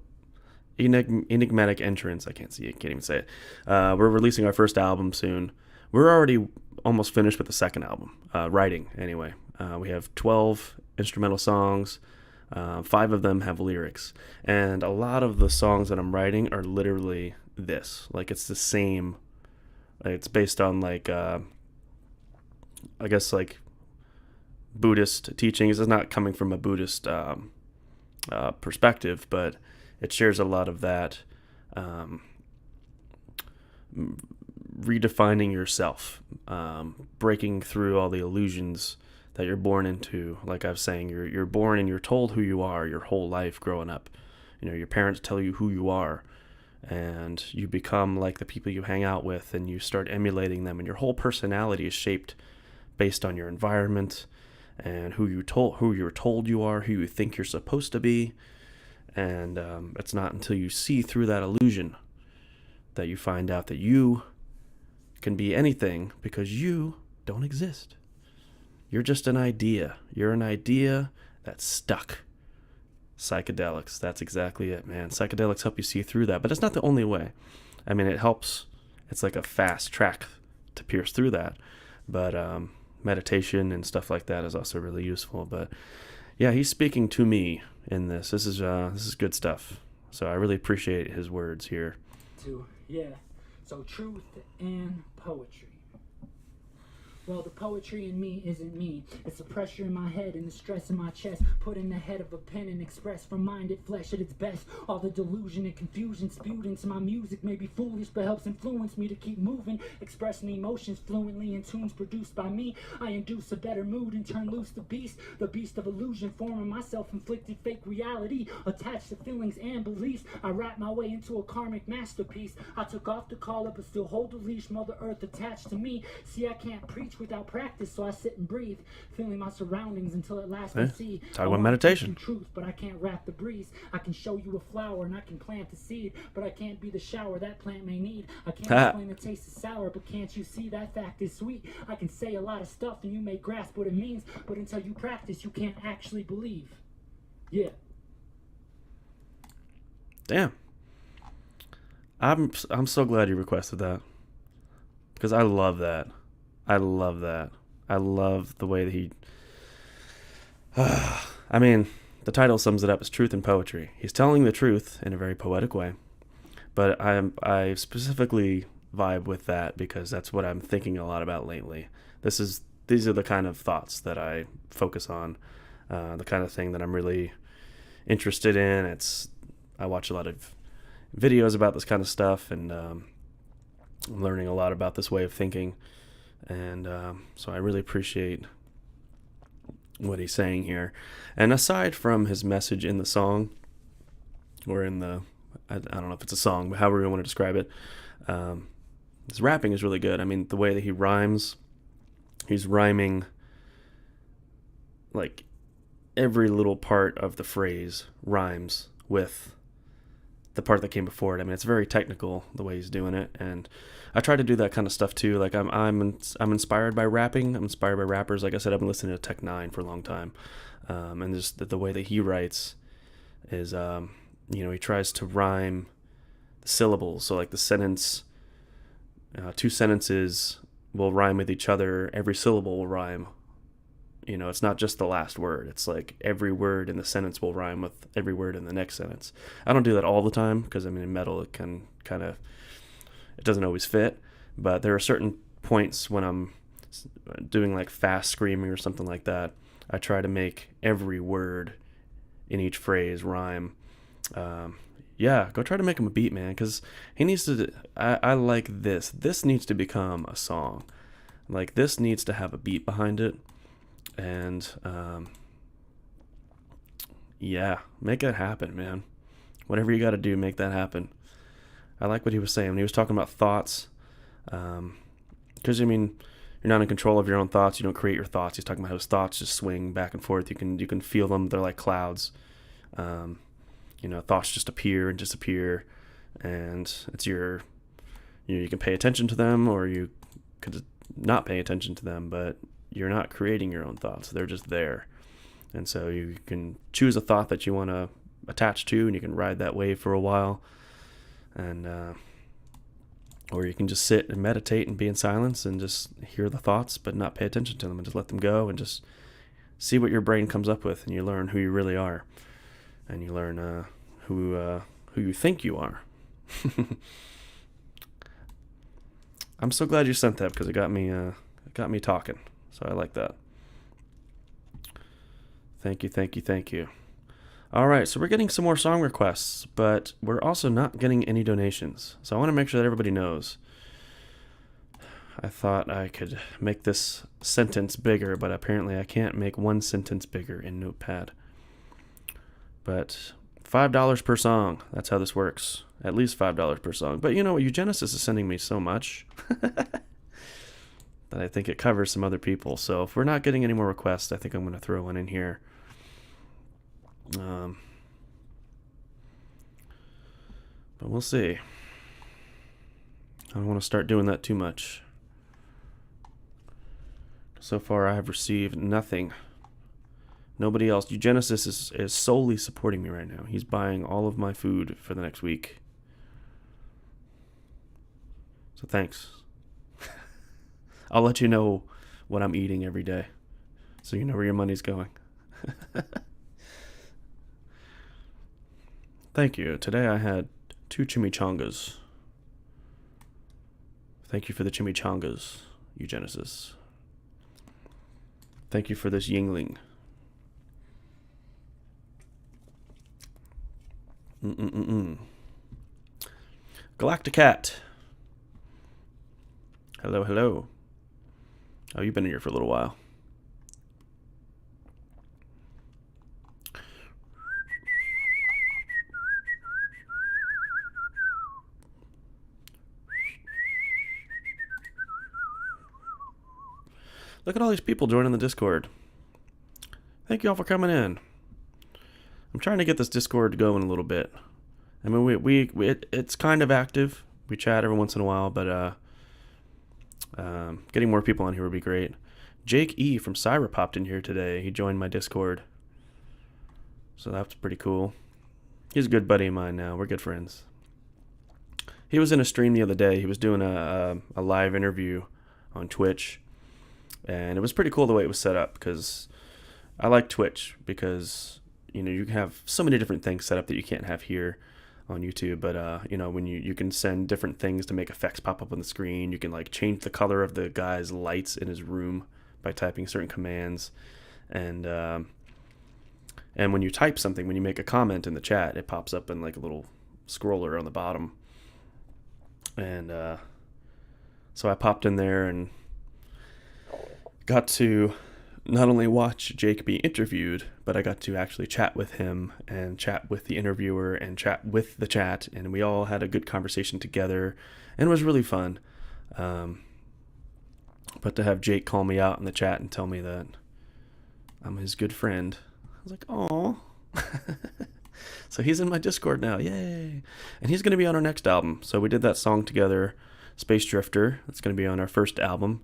enigmatic entrance, I can't even say it. We're releasing our first album soon. We're already almost finished with the second album, writing anyway. We have 12 instrumental songs. 5 of them have lyrics. And a lot of the songs that I'm writing are literally this. Like, it's the same. It's based on, like, I guess, like, Buddhist teachings. It's not coming from a Buddhist perspective, but it shares a lot of that redefining yourself, breaking through all the illusions that you're born into. Like I was saying, you're born and you're told who you are your whole life growing up. You know, your parents tell you who you are, and you become like the people you hang out with, and you start emulating them, and your whole personality is shaped based on your environment and who you're told you are, who you think you're supposed to be. And it's not until you see through that illusion that you find out that you can be anything, because you don't exist. You're just an idea. You're an idea that's stuck. Psychedelics, that's exactly it, man. Psychedelics help you see through that, but it's not the only way. I mean, it helps. It's like a fast track to pierce through that. But meditation and stuff like that is also really useful. But yeah, he's speaking to me in this. This is good stuff. So I really appreciate his words here. So truth and poetry. Well, the poetry in me isn't me. It's the pressure in my head and the stress in my chest. Put in the head of a pen and express from minded flesh at its best. All the delusion and confusion spewed into my music may be foolish, but helps influence me to keep moving. Expressing emotions fluently in tunes produced by me. I induce a better mood and turn loose the beast of illusion, forming my self-inflicted fake reality. Attached to feelings and beliefs, I wrap my way into a karmic masterpiece. I took off the collar but still hold the leash. Mother Earth attached to me. See, I can't preach without practice, so I sit and breathe, feeling my surroundings until at last I see. Talk about meditation. Truth, but I can't wrap the breeze. I can show you a flower and I can plant the seed, but I can't be the shower that plant may need. I can't explain the taste of sour, but can't you see that fact is sweet? I can say a lot of stuff and you may grasp what it means, but until you practice, you can't actually believe. Yeah. Damn. I'm so glad you requested that, because I love that. I love that. I love the way that he... I mean, the title sums it up as truth and poetry. He's telling the truth in a very poetic way. But I specifically vibe with that because that's what I'm thinking a lot about lately. These are the kind of thoughts that I focus on. the kind of thing that I'm really interested in. I watch a lot of videos about this kind of stuff, and I'm learning a lot about this way of thinking. And so I really appreciate what he's saying here. And aside from his message in the song, or in the, I don't know if it's a song, but however you want to describe it, his rapping is really good. I mean, the way that he rhymes, he's rhyming like every little part of the phrase rhymes with the part that came before it. I mean, it's very technical the way he's doing it, and I try to do that kind of stuff too. Like I'm inspired by rapping. I'm inspired by rappers. Like I said, I've been listening to Tech Nine for a long time, and just the way that he writes is, he tries to rhyme the syllables. So like the sentence, two sentences will rhyme with each other. Every syllable will rhyme. It's not just the last word. It's like every word in the sentence will rhyme with every word in the next sentence. I don't do that all the time because, in metal it can it doesn't always fit. But there are certain points when I'm doing like fast screaming or something like that, I try to make every word in each phrase rhyme. Go try to make him a beat, man, because he needs to. I like this. This needs to become a song. Like, this needs to have a beat behind it. And, make it happen, man. Whatever you got to do, make that happen. I like what he was saying when he was talking about thoughts. Because, you're not in control of your own thoughts. You don't create your thoughts. He's talking about how his thoughts just swing back and forth. You can feel them. They're like clouds. Thoughts just appear and disappear. And it's you can pay attention to them, or you could not pay attention to them, but you're not creating your own thoughts. They're just there. And so you can choose a thought that you want to attach to, and you can ride that wave for a while. And or you can just sit and meditate and be in silence and just hear the thoughts but not pay attention to them, and just let them go and just see what your brain comes up with, and you learn who you really are. And you learn who you think you are. I'm so glad you sent that, because it got me talking. So I like that. Thank you. All right, so we're getting some more song requests, but we're also not getting any donations. So I want to make sure that everybody knows. I thought I could make this sentence bigger, but apparently I can't make one sentence bigger in Notepad. But $5 per song, that's how this works. At least $5 per song. But Eugenesis is sending me so much that I think it covers some other people. So if we're not getting any more requests, I think I'm going to throw one in here. But we'll see. I don't want to start doing that too much. So far, I have received nothing. Nobody else. Eugenesis is solely supporting me right now. He's buying all of my food for the next week. So thanks. I'll let you know what I'm eating every day, so you know where your money's going. Thank you. Today I had 2 chimichangas. Thank you for the chimichangas, Eugenesis. Thank you for this Yingling. Galacticat. Hello. Oh, you've been here for a little while. Look at all these people joining the Discord. Thank you all for coming in. I'm trying to get this Discord going a little bit. I mean, it's kind of active. We chat every once in a while, but getting more people on here would be great. Jake E. from Cyber popped in here today. He joined my Discord. So that's pretty cool. He's a good buddy of mine now. We're good friends. He was in a stream the other day. He was doing a live interview on Twitch. And it was pretty cool the way it was set up, because I like Twitch because, you have so many different things set up that you can't have here on YouTube. But, when you can send different things to make effects pop up on the screen. You can, change the color of the guy's lights in his room by typing certain commands. And And when you type something, when you make a comment in the chat, it pops up in like a little scroller on the bottom. And so I popped in there and got to not only watch Jake be interviewed, but I got to actually chat with him and chat with the interviewer and chat with the chat, and we all had a good conversation together, and it was really fun. But to have Jake call me out in the chat and tell me that I'm his good friend, I was like, oh. So he's in my Discord now, yay! And he's going to be on our next album. So we did that song together, Space Drifter. That's going to be on our first album.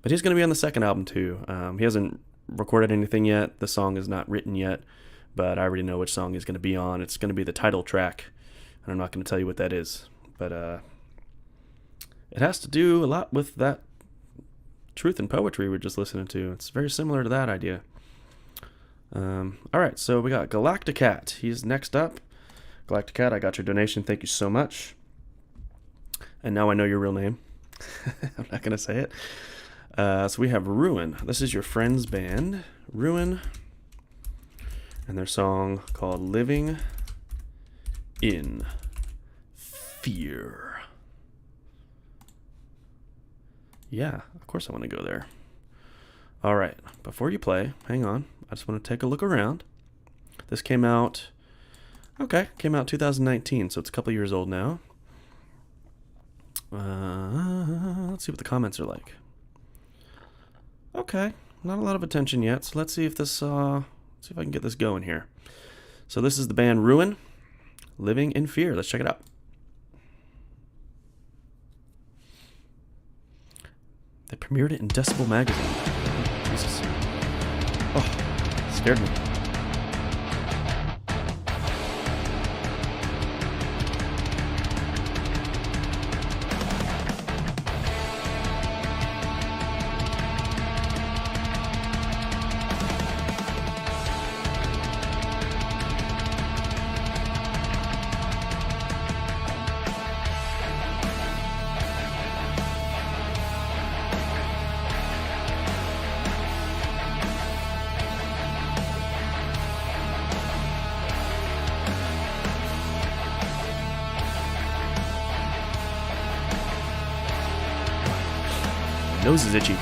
But he's going to be on the second album too. He hasn't recorded anything yet. The song is not written yet, but I already know which song he's going to be on. It's going to be the title track, and I'm not going to tell you what that is. But it has to do a lot with that truth and poetry we're just listening to. It's very similar to that idea. All right, so we got Galacticat. He's next up. Galacticat, I got your donation. Thank you so much. And now I know your real name. I'm not going to say it. So we have Ruin. This is your friend's band, Ruin, and their song called Living in Fear. Yeah, of course I want to go there. All right, before you play, hang on. I just want to take a look around. This came out 2019, so it's a couple years old now. Let's see what the comments are like. Okay, not a lot of attention yet, so let's see if this, see if I can get this going here. So this is the band Ruin, Living in Fear. Let's check it out. They premiered it in Decibel magazine. Jesus. Oh, scared me. Nose is itchy.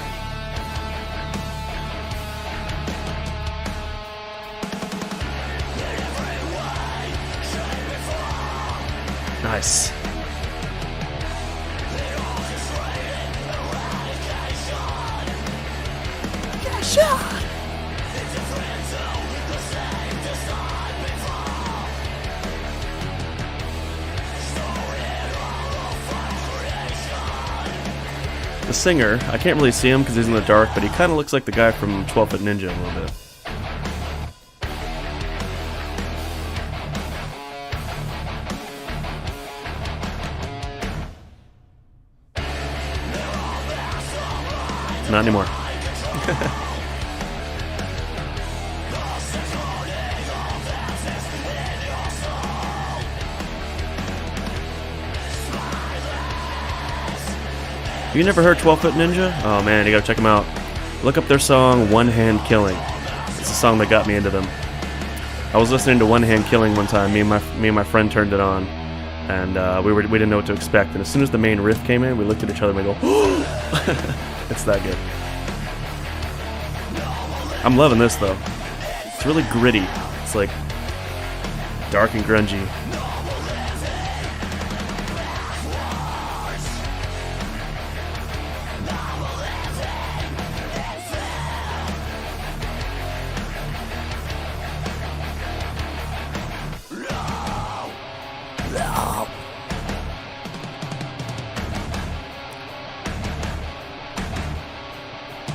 Nice. The singer, I can't really see him because he's in the dark, but he kind of looks like the guy from 12 Foot Ninja a little bit. Not anymore. You never heard 12 Foot Ninja? Oh man, you gotta check them out. Look up their song, One Hand Killing. It's the song that got me into them. I was listening to One Hand Killing one time. Me and my friend turned it on, and we didn't know what to expect. And as soon as the main riff came in, we looked at each other and we go, oh! It's that good. I'm loving this though. It's really gritty. It's like dark and grungy.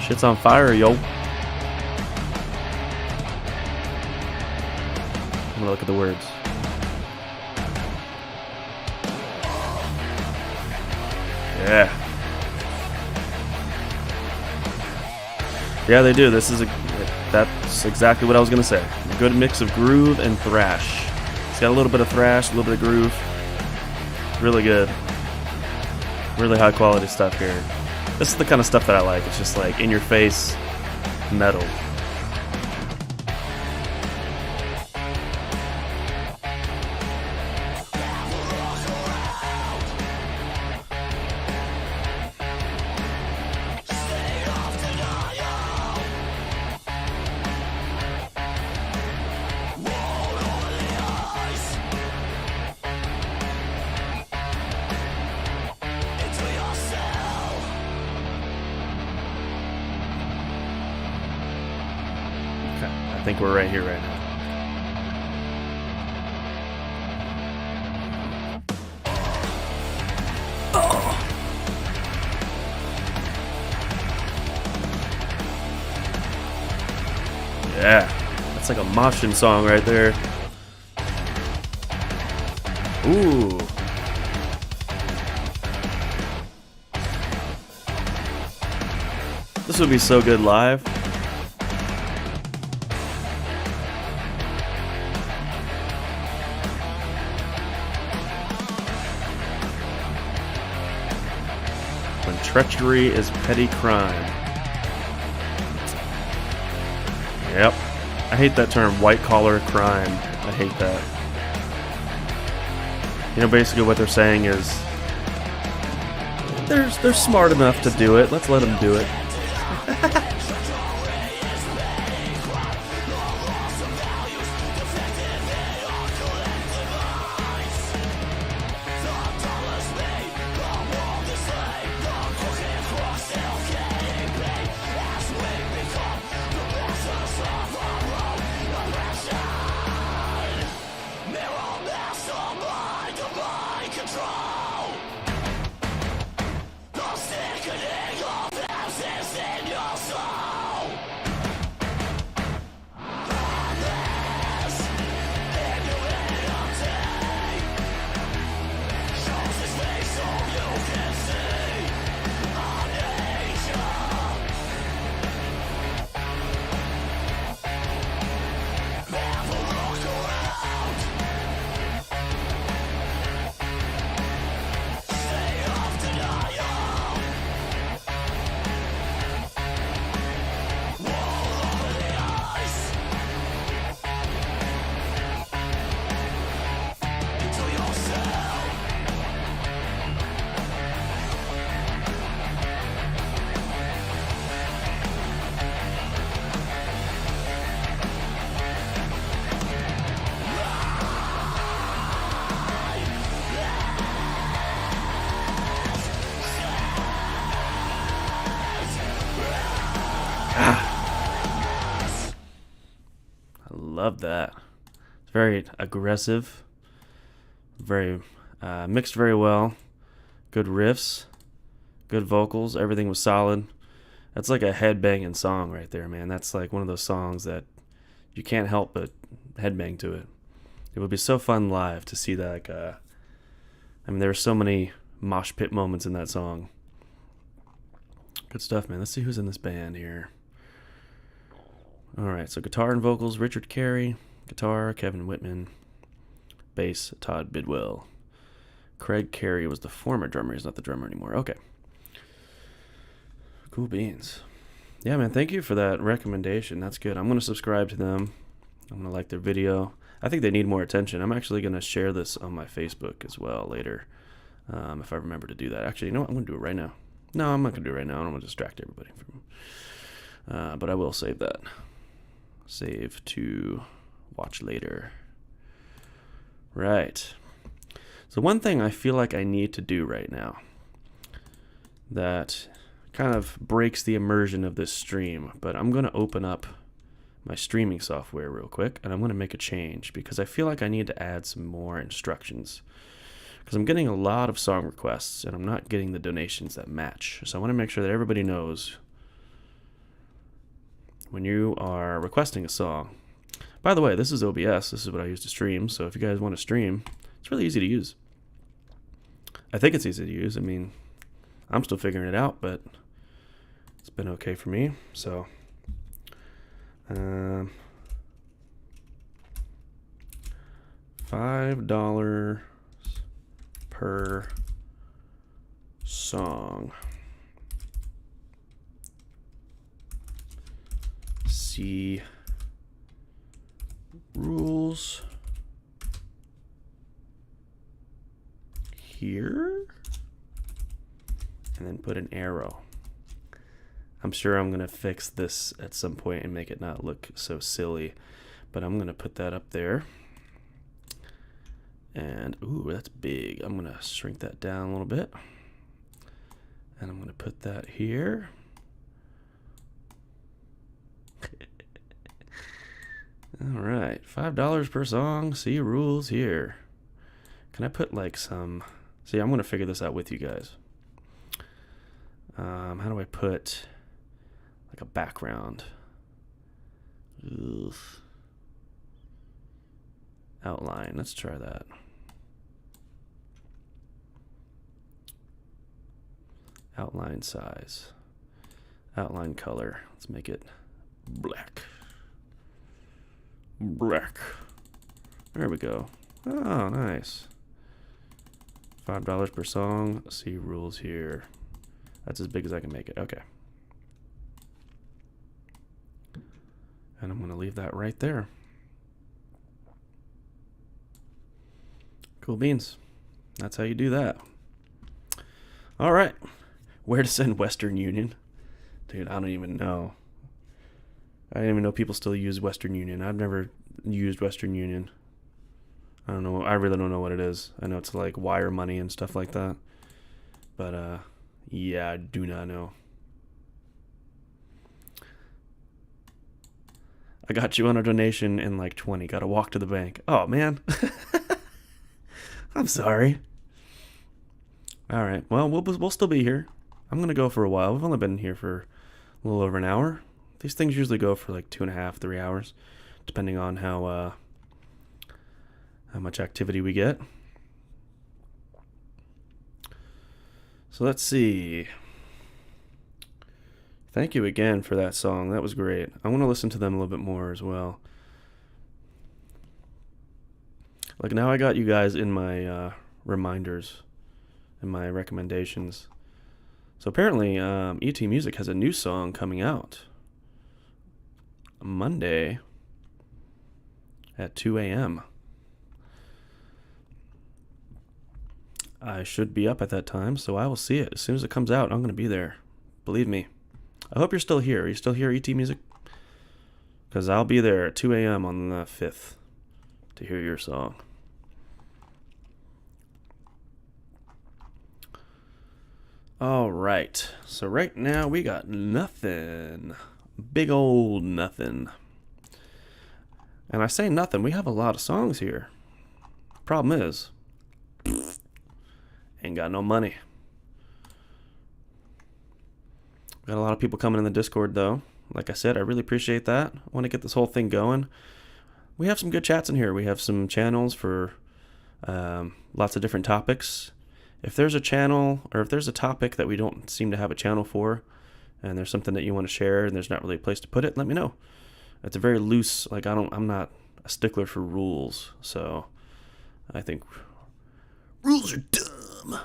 Shit's on fire, yo. I'm gonna look at the words. Yeah. Yeah, they do. That's exactly what I was gonna say. A good mix of groove and thrash. It's got a little bit of thrash, a little bit of groove. Really good. Really high quality stuff here. This is the kind of stuff that I like. It's just like in your face metal. I think we're right here right now. Yeah, that's like a moshing song right there. Ooh. This would be so good live. When treachery is petty crime. Yep. I hate that term, white collar crime. I hate that. You know, basically what they're saying is they're smart enough to do it. Let's let them do it. Love that. It's very aggressive, very mixed very well, good riffs, good vocals, everything was solid. That's like a headbanging song right there, man. That's like one of those songs that you can't help but headbang to it. It would be so fun live to see that. Like, I mean, there are so many mosh pit moments in that song. Good stuff, man. Let's see who's in this band here. All right, so guitar and vocals, Richard Carey. Guitar, Kevin Whitman. Bass, Todd Bidwell. Craig Carey was the former drummer. He's not the drummer anymore. Okay. Cool beans. Yeah, man, thank you for that recommendation. That's good. I'm going to subscribe to them. I'm going to like their video. I think they need more attention. I'm actually going to share this on my Facebook as well later, if I remember to do that. Actually, you know what? I'm going to do it right now. No, I'm not going to do it right now. I don't want to distract everybody. But I will save that. Save to watch later. Right. So one thing I feel like I need to do right now that kind of breaks the immersion of this stream, but I'm going to open up my streaming software real quick, and I'm going to make a change because I feel like I need to add some more instructions because I'm getting a lot of song requests, and I'm not getting the donations that match. So I want to make sure that everybody knows when you are requesting a song. By the way, this is OBS. This is what I use to stream. So if you guys want to stream, it's really easy to use. I think it's easy to use. I mean, I'm still figuring it out, but it's been okay for me. So, $5 per song. See rules here, and then put an arrow. I'm sure I'm going to fix this at some point and make it not look so silly, but I'm going to put that up there. And, ooh, that's big. I'm going to shrink that down a little bit. And I'm going to put that here. All right, $5 per song. See rules here. Can I put like some... See, I'm going to figure this out with you guys. How do I put like a background? Ugh. Outline. Let's try that. Outline size. Outline color. Let's make it black. Black. There we go. Oh, nice. $5 per song. See rules here. That's as big as I can make it. Okay. And I'm going to leave that right there. Cool beans. That's how you do that. All right. Where to send Western Union? Dude, I don't even know. I didn't even know people still use Western Union. I've never used Western Union. I don't know. I really don't know what it is. I know it's like wire money and stuff like that. But, yeah, I do not know. I got you on a donation in like 20. Got to walk to the bank. Oh, man. I'm sorry. All right. Well, we'll still be here. I'm going to go for a while. We've only been here for a little over an hour. These things usually go for like 2.5, 3 hours, depending on how much activity we get. So let's see. Thank you again for that song. That was great. I want to listen to them a little bit more as well. Like now I got you guys in my reminders and my recommendations. So apparently ET Music has a new song coming out Monday at 2 a.m. I should be up at that time, so I will see it. As soon as it comes out, I'm going to be there. Believe me. I hope you're still here. Are you still here, ET Music? Because I'll be there at 2 a.m. on the 5th to hear your song. All right. So right now we got nothing. Big old nothing. And I say nothing. We have a lot of songs here. Problem is, ain't got no money. Got a lot of people coming in the Discord, though. Like I said, I really appreciate that. I want to get this whole thing going. We have some good chats in here. We have some channels for lots of different topics. If there's a channel, or if there's a topic that we don't seem to have a channel for, and there's something that you want to share, and there's not really a place to put it, let me know. It's a very loose, like I'm not a stickler for rules, so I think rules are dumb.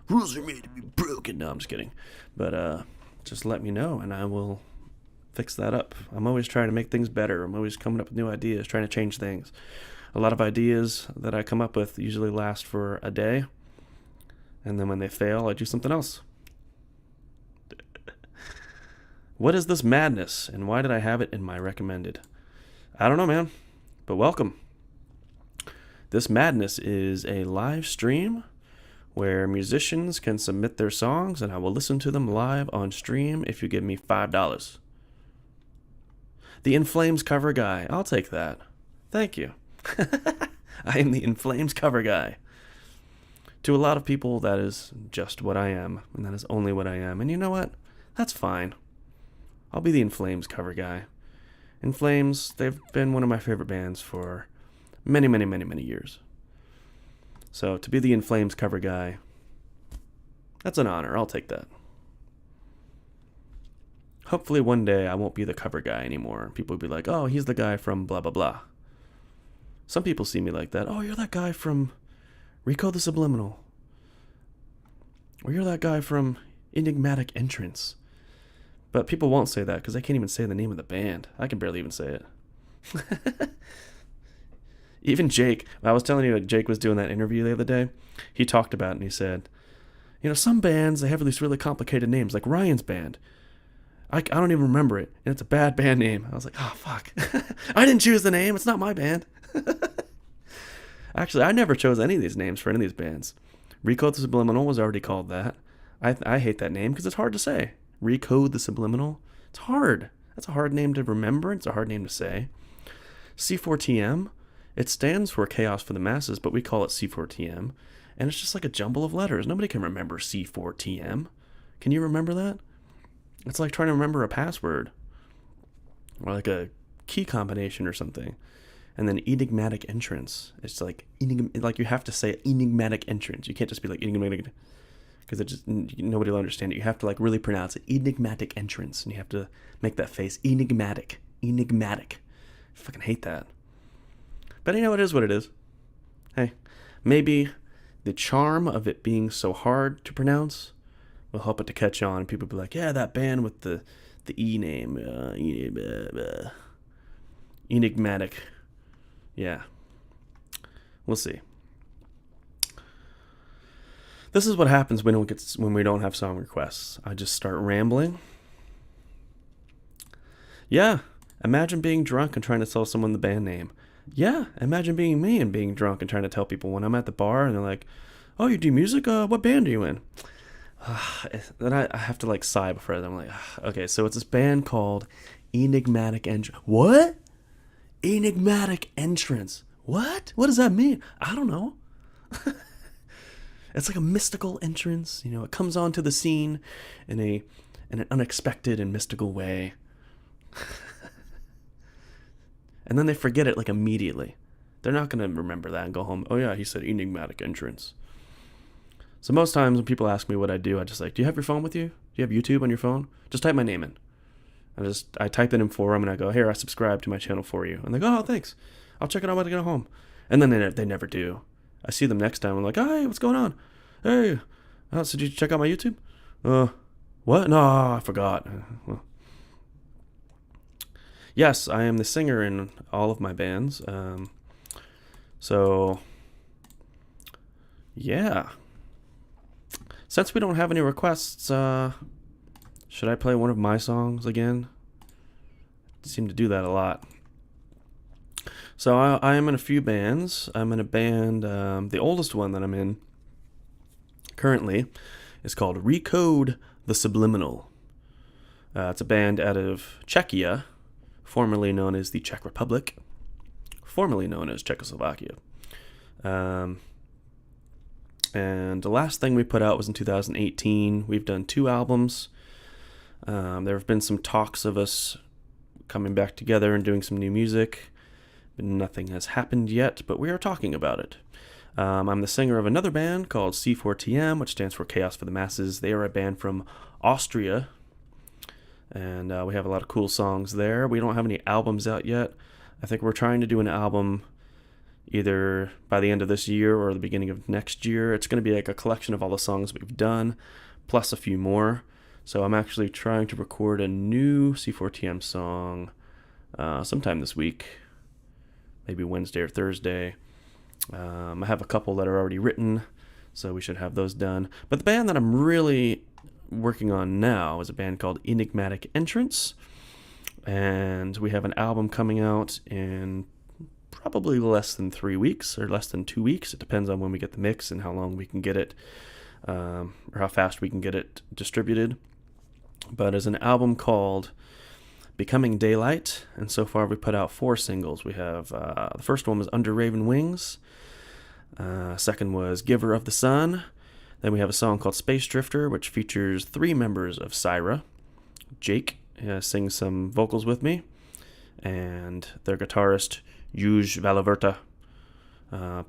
Rules are made to be broken. No, I'm just kidding. But just let me know, and I will fix that up. I'm always trying to make things better. I'm always coming up with new ideas, trying to change things. A lot of ideas that I come up with usually last for a day, and then when they fail, I do something else. What is this madness, and why did I have it in my recommended? I don't know, man, but welcome. This madness is a live stream where musicians can submit their songs, and I will listen to them live on stream if you give me $5. The In Flames cover guy. I'll take that. Thank you. I am the In Flames cover guy. To a lot of people, that is just what I am, and that is only what I am. And you know what? That's fine. I'll be the In Flames cover guy. In Flames, they've been one of my favorite bands for many, many, many, many years. So to be the In Flames cover guy, that's an honor. I'll take that. Hopefully one day I won't be the cover guy anymore. People will be like, oh, he's the guy from blah, blah, blah. Some people see me like that. Oh, you're that guy from Rico the Subliminal. Or you're that guy from Enigmatic Entrance. But people won't say that because they can't even say the name of the band. I can barely even say it. Even Jake, I was telling you that Jake was doing that interview the other day. He talked about it and he said, you know, some bands, they have these really complicated names, like Ryan's band. I don't even remember it, and it's a bad band name. I was like, oh, fuck. I didn't choose the name. It's not my band. Actually, I never chose any of these names for any of these bands. Rico the Subliminal was already called that. I hate that name because it's hard to say. Rico the Subliminal. It's hard. That's a hard name to remember. It's a hard name to say. C4TM, it stands for Chaos for the Masses, but we call it C4TM, and it's just like a jumble of letters. Nobody can remember C4TM. Can you remember that? It's like trying to remember a password or like a key combination or something. And then enigmatic entrance. It's like you have to say enigmatic entrance. You can't just be like enigmatic, because it just nobody will understand it. You have to like really pronounce it, enigmatic entrance, and you have to make that face, enigmatic. I fucking hate that. But you know, it is what it is. Hey, maybe the charm of it being so hard to pronounce will help it to catch on. People will be like, yeah, that band with the E name, enigmatic. Yeah, we'll see. This is what happens when we don't have song requests. I just start rambling. Yeah, imagine being drunk and trying to tell someone the band name. Yeah, imagine being me and being drunk and trying to tell people when I'm at the bar and they're like, "Oh, you do music? What band are you in?" Then I have to like sigh before I'm like, okay, so it's this band called Enigmatic Entrance. What? Enigmatic Entrance. What? What does that mean? I don't know. It's like a mystical entrance. You know, it comes onto the scene in an unexpected and mystical way. And then they forget it like immediately. They're not going to remember that and go home, oh yeah, he said enigmatic entrance. So most times when people ask me what I do, I just like, do you have your phone with you? Do you have YouTube on your phone? Just type my name in. I type it in for them and I go, here, I subscribe to my channel for you. And they go, oh, thanks. I'll check it out when I get home. And then they never do. I see them next time. I'm like, hey, what's going on? Hey, so did you check out my YouTube? What? No, I forgot. Well, yes, I am the singer in all of my bands. So, yeah. Since we don't have any requests, should I play one of my songs again? I seem to do that a lot. So I am in a few bands. I'm in a band, the oldest one that I'm in currently is called Recode the Subliminal. It's a band out of Czechia, formerly known as the Czech Republic, formerly known as Czechoslovakia. And the last thing we put out was in 2018. We've done 2 albums. There have been some talks of us coming back together and doing some new music. But nothing has happened yet, but we are talking about it. I'm the singer of another band called C4TM, which stands for Chaos for the Masses. They are a band from Austria, and we have a lot of cool songs there. We don't have any albums out yet. I think we're trying to do an album either by the end of this year or the beginning of next year. It's going to be like a collection of all the songs we've done, plus a few more. So I'm actually trying to record a new C4TM song sometime this week, maybe Wednesday or Thursday. I have a couple that are already written, so we should have those done. But the band that I'm really working on now is a band called Enigmatic Entrance, and we have an album coming out in probably less than 3 weeks or less than 2 weeks. It depends on when we get the mix and how long we can get it, or how fast we can get it distributed. But it's an album called Becoming Daylight, and so far we put out 4 singles. We have the first one was Under Raven Wings, second was Giver of the Sun, then we have a song called Space Drifter, which features 3 members of Syra. Jake sings some vocals with me, and their guitarist Euge Valaverta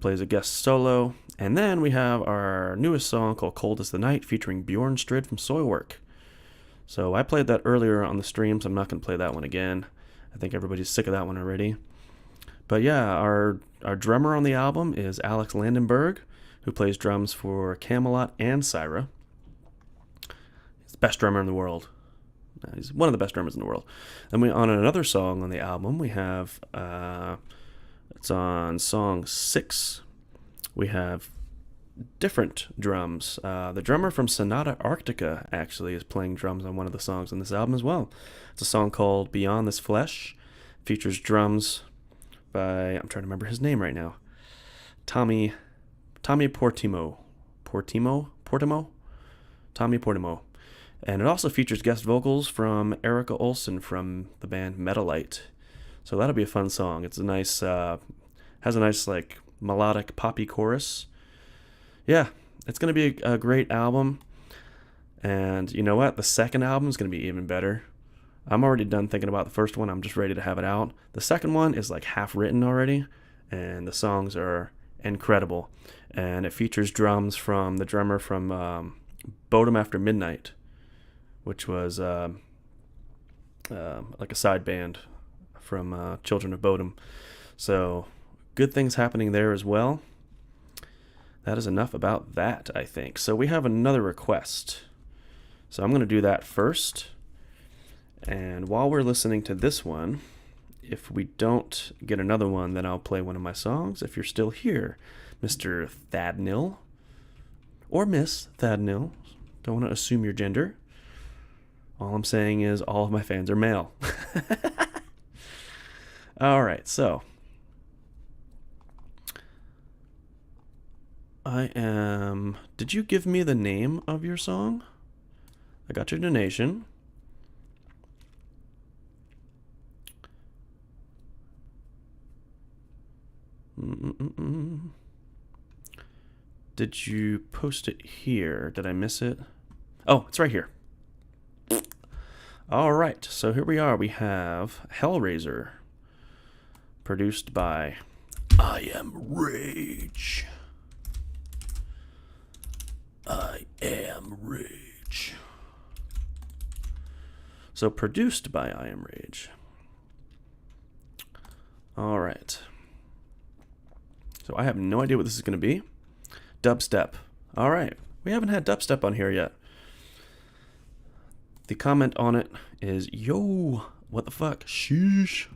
plays a guest solo. And then we have our newest song called Cold as the Night, featuring Bjorn Strid from Soilwork. So I played that earlier on the stream, so I'm not going to play that one again. I think everybody's sick of that one already. But yeah, our drummer on the album is Alex Landenberg, who plays drums for Camelot and Syra. He's the best drummer in the world. He's one of the best drummers in the world. Then on another song on the album, we have, it's on song 6, we have different drums. The drummer from Sonata Arctica actually is playing drums on one of the songs on this album as well. It's a song called Beyond This Flesh. Features drums by, I'm trying to remember his name right now, Tommy Portimo. Tommy Portimo. And it also features guest vocals from Erica Olsen from the band Metalite. So that'll be a fun song. It's a nice, has a nice like melodic poppy chorus. Yeah, it's gonna be a great album. And you know what? The second album is gonna be even better. I'm already done thinking about the first one. I'm just ready to have it out. The second one is like half written already, and the songs are incredible. And it features drums from the drummer from Bodom After Midnight, which was like a side band from Children of Bodom. So good things happening there as well. That is enough about that, I think. So we have another request. So I'm going to do that first. And while we're listening to this one, if we don't get another one, then I'll play one of my songs. If you're still here, Mr. Thadnil, or Miss Thadnil, don't want to assume your gender. All I'm saying is all of my fans are male. All right, so did you give me the name of your song? I got your donation. Did you post it here? Did I miss it? Oh, it's right here. All right, so here we are. We have Hellraiser, produced by I Am Rage. I Am Rage. So produced by I Am Rage. All right. So I have no idea what this is going to be. Dubstep. All right. We haven't had dubstep on here yet. The comment on it is, yo, what the fuck? Sheesh.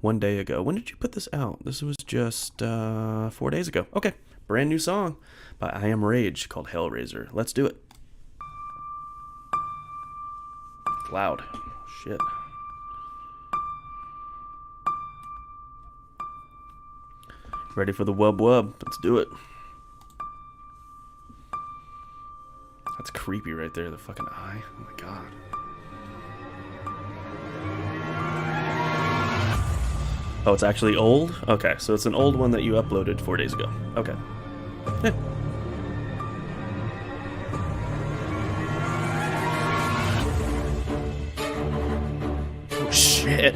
1 day ago. When did you put this out? This was just 4 days ago. Okay. Brand new song by I Am Rage called Hellraiser. Let's do it. It's loud. Shit. Ready for the wub wub. Let's do it. That's creepy right there, the fucking eye. Oh my god. Oh, it's actually old? Okay, so it's an old one that you uploaded 4 days ago. Okay. Yeah. Oh shit.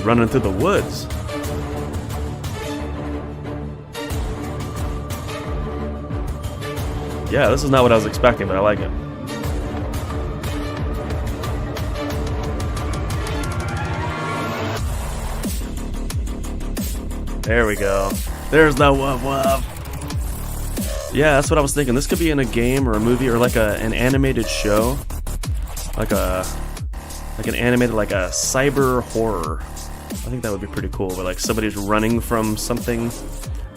Running through the woods. Yeah, this is not what I was expecting, but I like it. There we go. There's the wub wub. Yeah, that's what I was thinking. This could be in a game or a movie or like an animated show. Like an animated, like a cyber horror. I think that would be pretty cool, where like somebody's running from something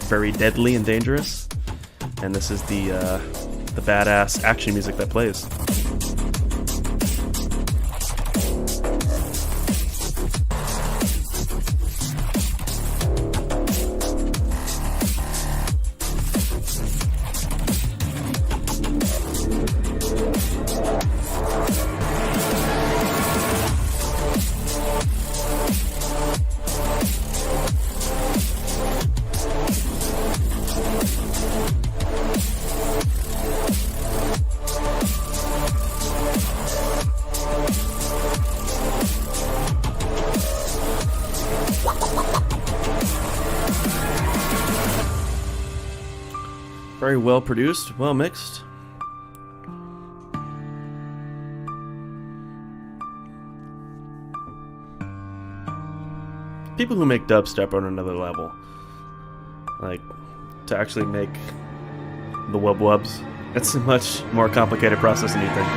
very deadly and dangerous, and this is the badass action music that plays. Very well produced, well mixed. People who make dubstep are on another level. Like, to actually make the wub wubs, it's a much more complicated process than you think.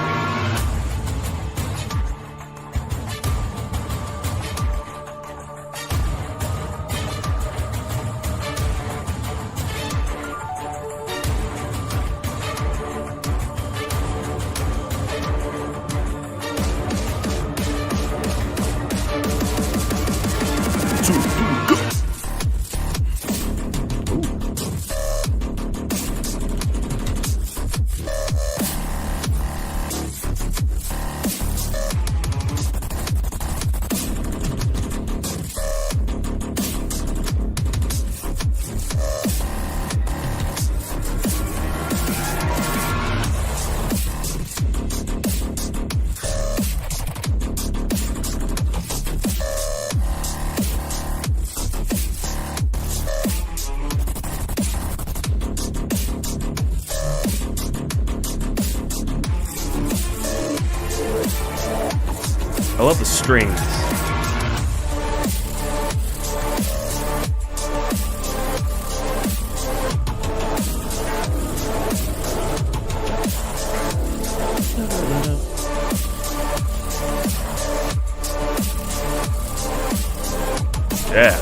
I love the strings. Yeah.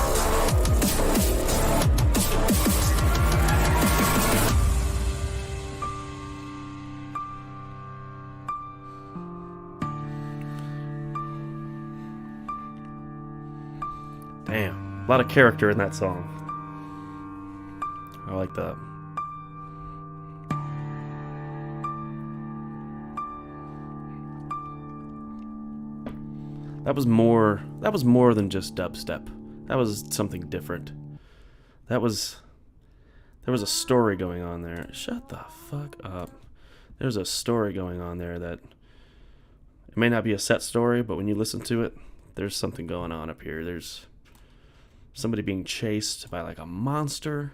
Damn, a lot of character in that song. I like that. That was more than just dubstep. That was something different. There was a story going on there. Shut the fuck up. There's a story going on there that it may not be a set story, but when you listen to it, there's something going on up here. There's somebody being chased by like a monster,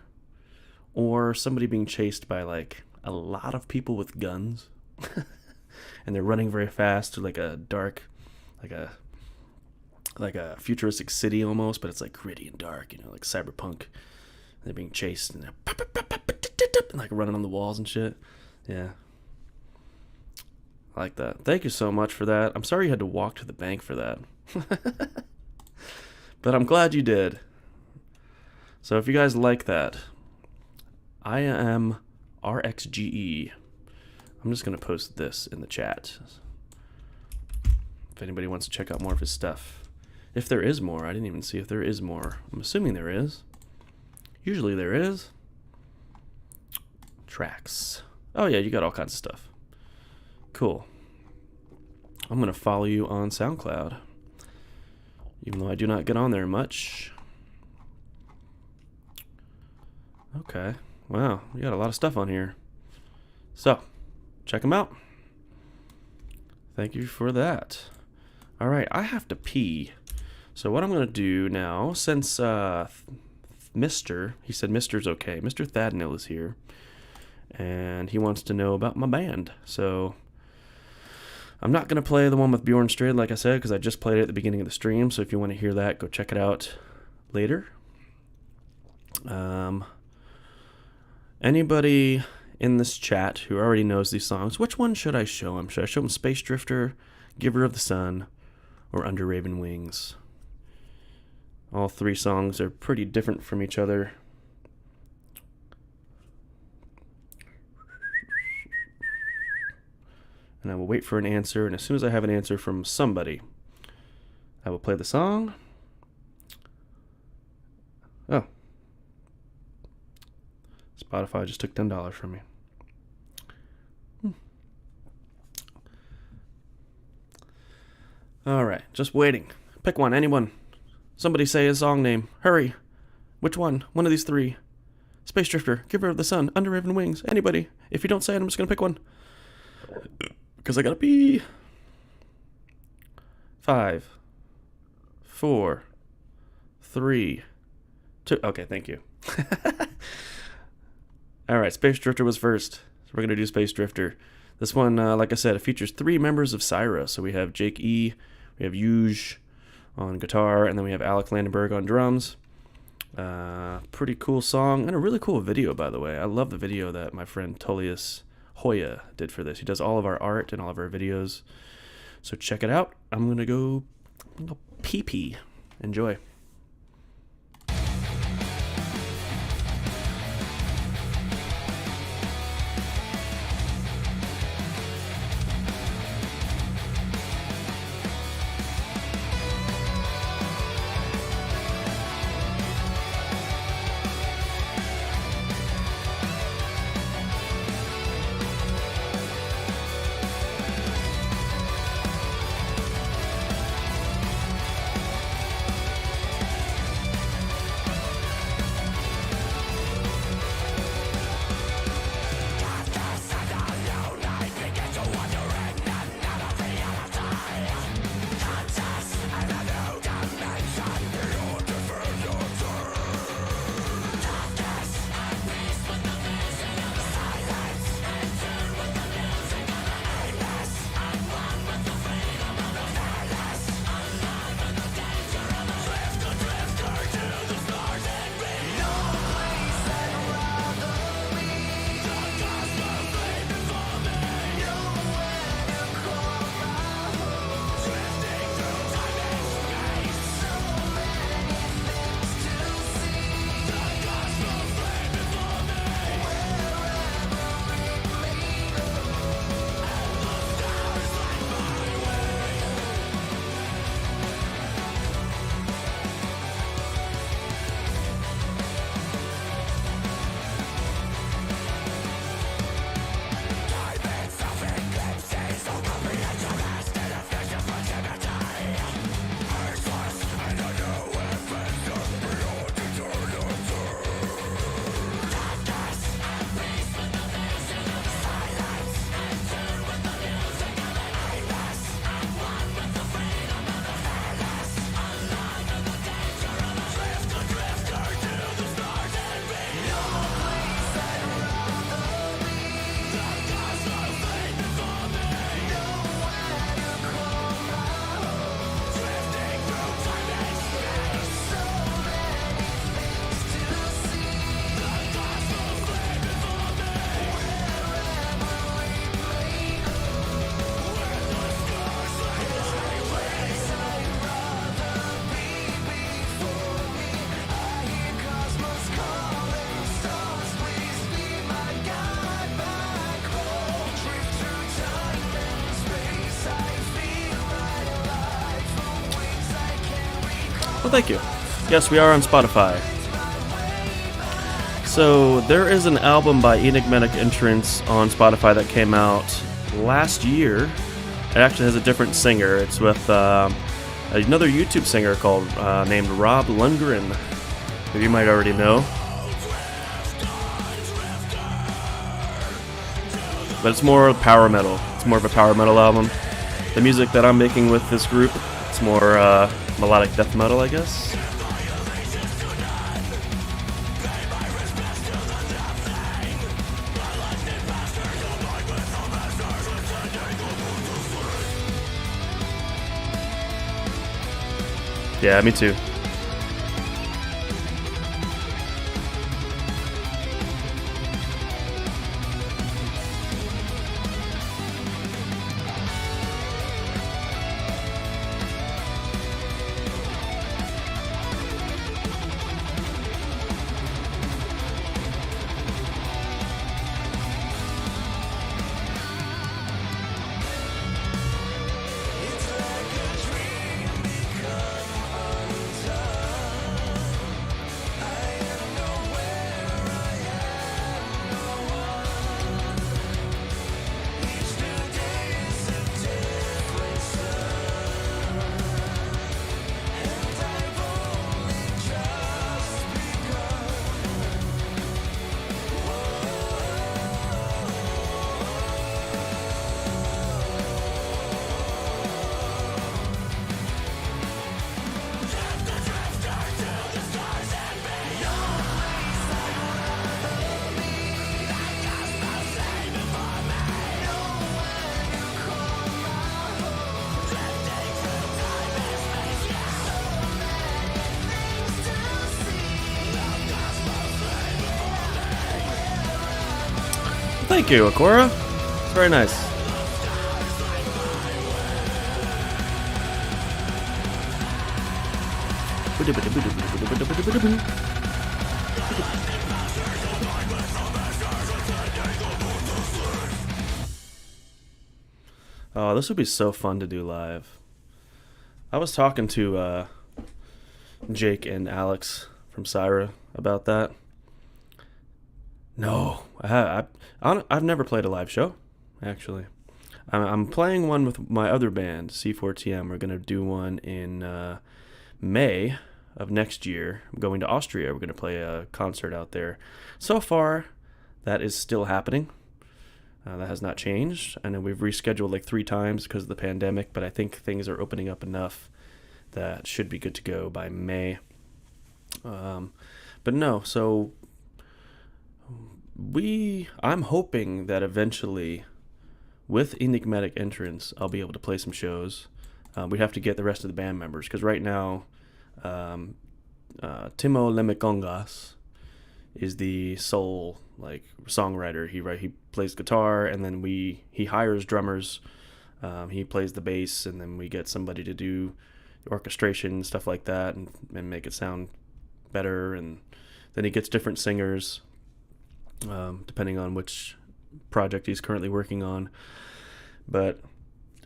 or somebody being chased by like a lot of people with guns. And they're running very fast through like a dark, like a futuristic city almost, but it's like gritty and dark, like cyberpunk. And they're being chased and they're like running on the walls and shit. Yeah. I like that. Thank you so much for that. I'm sorry you had to walk to the bank for that. But I'm glad you did. So if you guys like that, I am RXGE. I'm just going to post this in the chat. If anybody wants to check out more of his stuff. If there is more. I didn't even see if there is more. I'm assuming there is. Usually there is. Tracks. Oh yeah, you got all kinds of stuff. Cool. I'm going to follow you on SoundCloud. Even though I do not get on there much. Okay. Wow, we got a lot of stuff on here. So, check them out. Thank you for that. Alright, I have to pee. So what I'm going to do now, since he said Mr's okay. Mr. Thadnil is here. And he wants to know about my band. So I'm not going to play the one with Bjorn Stryd, like I said, because I just played it at the beginning of the stream. So if you want to hear that, go check it out later. Anybody in this chat who already knows these songs, which one should I show him? Should I show him Space Drifter, Giver of the Sun, or Under Raven Wings? All three songs are pretty different from each other. And I will wait for an answer, and as soon as I have an answer from somebody, I will play the song. Oh. Spotify just took $10 from me. Alright, just waiting. Pick one, anyone. Somebody say a song name. Hurry. Which one? One of these three. Space Drifter, Giver of the Sun, Under Raven Wings. Anybody. If you don't say it, I'm just going to pick one. Because I gotta pee. 5, 4, 3, 2. Okay, thank you. Alright, Space Drifter was first. So we're going to do Space Drifter. This one, like I said, it features 3 members of Syra. So we have Jake E., we have Euge on guitar, and then we have Alec Landenberg on drums. Pretty cool song, and a really cool video, by the way. I love the video that my friend Tullius Hoya did for this. He does all of our art and all of our videos. So check it out. I'm going to go pee-pee. Enjoy. Well, thank you. Yes, we are on Spotify. So there is an album by Enigmatic Entrance on Spotify that came out last year. It actually has a different singer. It's with another YouTube singer called named Rob Lundgren, who you might already know. But it's more power metal. It's more of a power metal album. The music that I'm making with this group, it's more melodic death metal, I guess. Yeah, me too. Thank you, Akora. It's very nice. Oh, this would be so fun to do live. I was talking to Jake and Alex from Syra about that. No, I've never played a live show, actually. I'm playing one with my other band, C4TM. We're going to do one in May of next year. I'm going to Austria. We're going to play a concert out there. So far, that is still happening. That has not changed. I know we've rescheduled like 3 times because of the pandemic, but I think things are opening up enough that should be good to go by May. But no, so I'm hoping that eventually, with Enigmatic Entrance, I'll be able to play some shows. We have to get the rest of the band members, because right now, Timo Lemikongas is the sole songwriter. He plays guitar, and then he hires drummers. He plays the bass, and then we get somebody to do the orchestration, stuff like that, and make it sound better. And then he gets different singers, depending on which project he's currently working on. But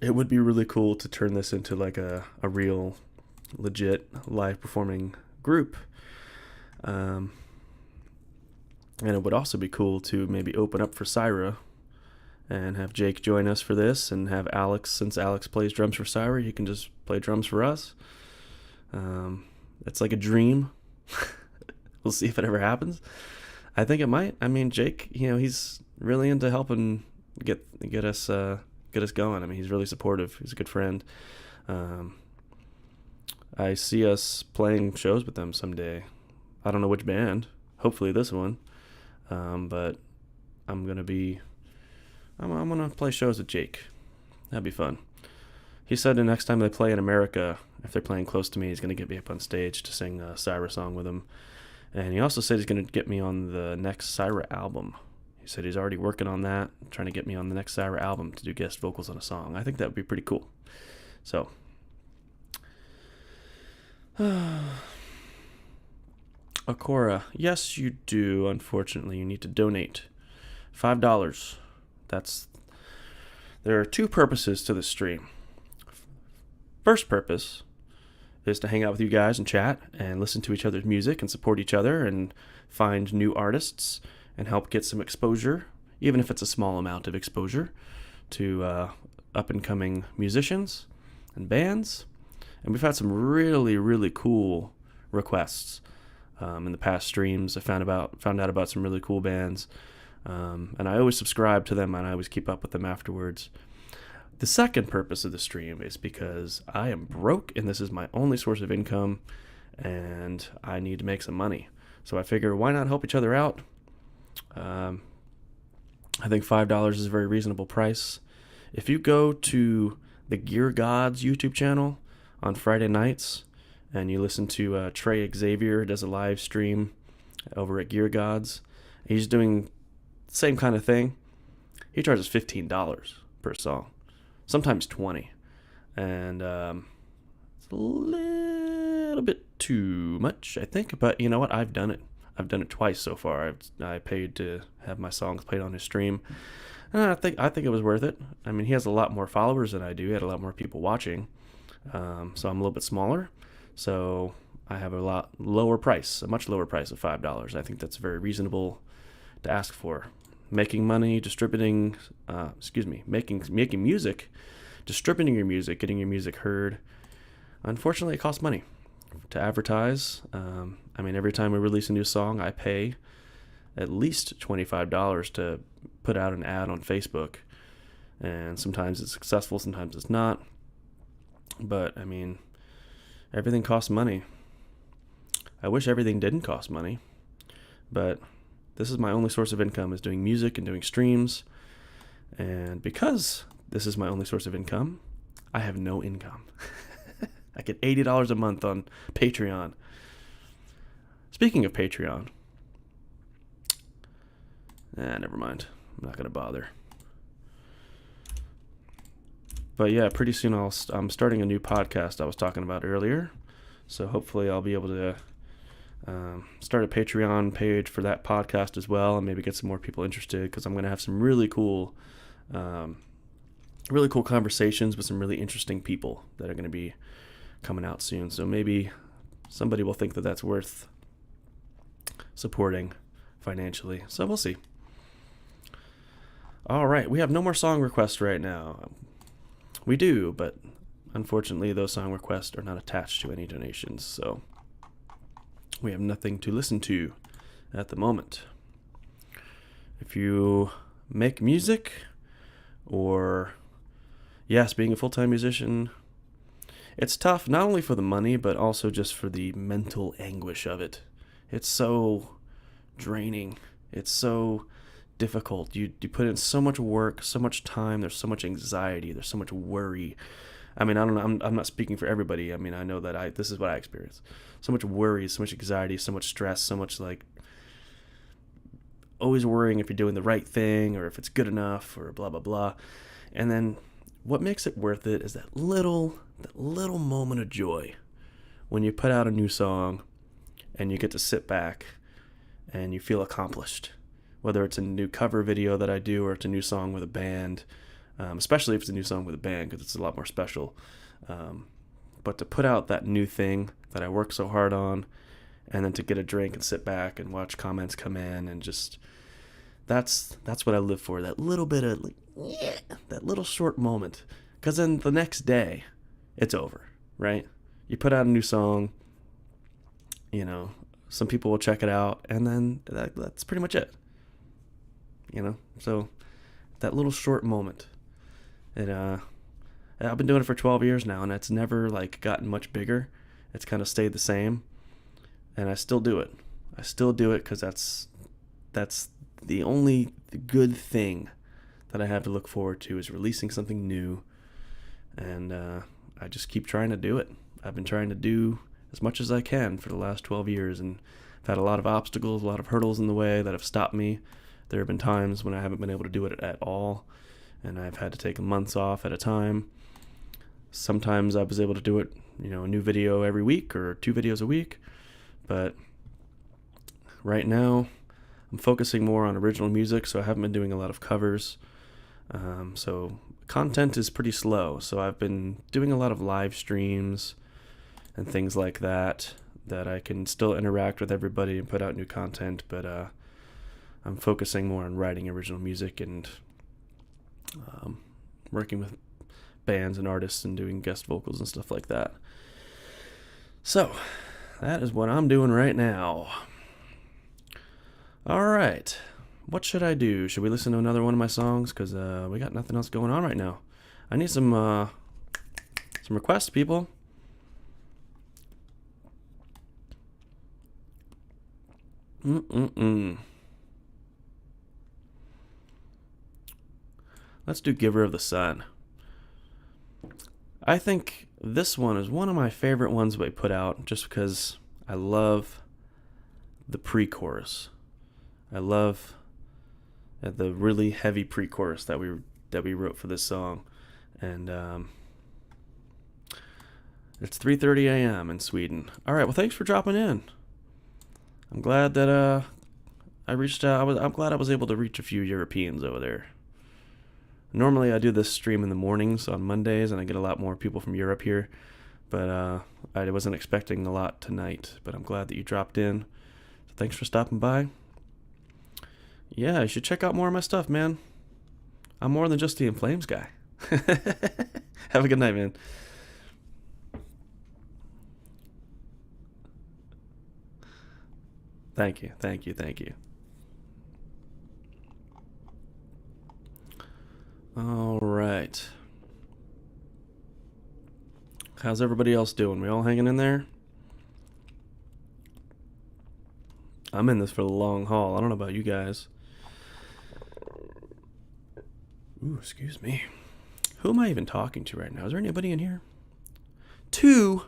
it would be really cool to turn this into like a real legit live performing group. And it would also be cool to maybe open up for Syra and have Jake join us for this, and have Alex, since Alex plays drums for Syra, he can just play drums for us. It's like a dream. We'll see if it ever happens. I think it might. I mean, Jake, he's really into helping get us going. I mean, he's really supportive. He's a good friend. I see us playing shows with them someday. I don't know which band. Hopefully this one. But I'm gonna play shows with Jake. That'd be fun. He said the next time they play in America, if they're playing close to me, he's gonna get me up on stage to sing a Syra song with him. And he also said he's gonna get me on the next Syra album. He said he's already working on that, trying to get me on the next Syra album to do guest vocals on a song. I think that would be pretty cool. So, Akora, yes, you do. Unfortunately, you need to donate $5. There are 2 purposes to the stream. First purpose is to hang out with you guys and chat and listen to each other's music and support each other and find new artists and help get some exposure, even if it's a small amount of exposure, to up-and-coming musicians and bands. And we've had some really, really cool requests in the past streams. I found out about some really cool bands, and I always subscribe to them, and I always keep up with them afterwards. The second purpose of the stream is because I am broke, and this is my only source of income, and I need to make some money. So I figure, why not help each other out? I think $5 is a very reasonable price. If you go to the Gear Gods YouTube channel on Friday nights, and you listen to Trey Xavier does a live stream over at Gear Gods, he's doing the same kind of thing. He charges $15 per song. Sometimes 20, and it's a little bit too much, I think. But you know what? I've done it. I've done it twice so far. I paid to have my songs played on his stream, and I think it was worth it. I mean, he has a lot more followers than I do. He had a lot more people watching, so I'm a little bit smaller. So I have a much lower price of $5. I think that's very reasonable to ask for. Making money, making music, distributing your music, getting your music heard. Unfortunately, it costs money to advertise. I mean, every time we release a new song, I pay at least $25 to put out an ad on Facebook. And sometimes it's successful, sometimes it's not. But, I mean, everything costs money. I wish everything didn't cost money, but this is my only source of income, is doing music and doing streams. And because this is my only source of income, I have no income. I get $80 a month on Patreon. Speaking of Patreon, never mind. I'm not going to bother. But yeah, pretty soon I'm starting a new podcast I was talking about earlier. So hopefully I'll be able to start a Patreon page for that podcast as well, and maybe get some more people interested, because I'm going to have some really cool conversations with some really interesting people that are going to be coming out soon. So maybe somebody will think that that's worth supporting financially. So we'll see. All right, we have no more song requests right now. We do, but unfortunately those song requests are not attached to any donations, so we have nothing to listen to at the moment. If you make music, or yes, being a full-time musician, it's tough, not only for the money, but also just for the mental anguish of it. It's so draining. It's so difficult. You put in so much work, so much time. There's so much anxiety. There's so much worry. I mean, I don't know. I'm not speaking for everybody. I mean, I know that this is what I experience. So much worry, so much anxiety, so much stress, so much always worrying if you're doing the right thing or if it's good enough or blah, blah, blah. And then what makes it worth it is that little moment of joy when you put out a new song and you get to sit back and you feel accomplished. Whether it's a new cover video that I do or it's a new song with a band, especially if it's a new song with a band, because it's a lot more special. But to put out that new thing that I worked so hard on, and then to get a drink and sit back and watch comments come in, and just that's what I live for. That little bit of that little short moment, because then the next day it's over, right? You put out a new song, some people will check it out, and then that's pretty much it. So that little short moment. I've been doing it for 12 years now, and it's never gotten much bigger. It's kind of stayed the same, and I still do it. I still do it because that's the only good thing that I have to look forward to, is releasing something new, and I just keep trying to do it. I've been trying to do as much as I can for the last 12 years, and I've had a lot of obstacles, a lot of hurdles in the way that have stopped me. There have been times when I haven't been able to do it at all, and I've had to take months off at a time. Sometimes I was able to do it, a new video every week or 2 videos a week, but right now I'm focusing more on original music, so I haven't been doing a lot of covers. So content is pretty slow, so I've been doing a lot of live streams and things like that, that I can still interact with everybody and put out new content, but I'm focusing more on writing original music and working with bands and artists and doing guest vocals and stuff like that. So, that is what I'm doing right now. Alright, what should I do? Should we listen to another one of my songs? Because we got nothing else going on right now. I need some requests, people. Let's do Giver of the Sun. I think this one is one of my favorite ones we put out just because I love the pre-chorus. I love the really heavy pre-chorus that we wrote for this song. And it's 3:30 a.m. in Sweden. All right, well, thanks for dropping in. I'm glad that I reached out. I'm glad I was able to reach a few Europeans over there. Normally I do this stream in the mornings on Mondays, and I get a lot more people from Europe here. But I wasn't expecting a lot tonight. But I'm glad that you dropped in. So thanks for stopping by. Yeah, you should check out more of my stuff, man. I'm more than just the In Flames guy. Have a good night, man. Thank you, thank you, thank you. All right. How's everybody else doing? We all hanging in there? I'm in this for the long haul. I don't know about you guys. Ooh, excuse me. Who am I even talking to right now? Is there anybody in here? Two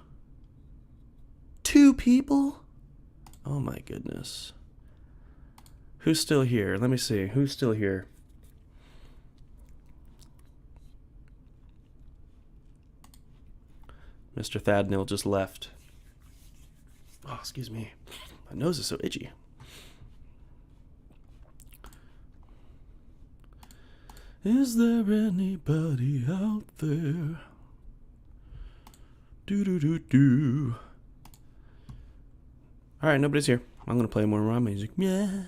people? Oh my goodness. Who's still here? Let me see. Who's still here? Mr. Thadnil just left. Oh, excuse me. My nose is so itchy. Is there anybody out there? Do. All right, nobody's here. I'm gonna play more rhyme music. Yeah.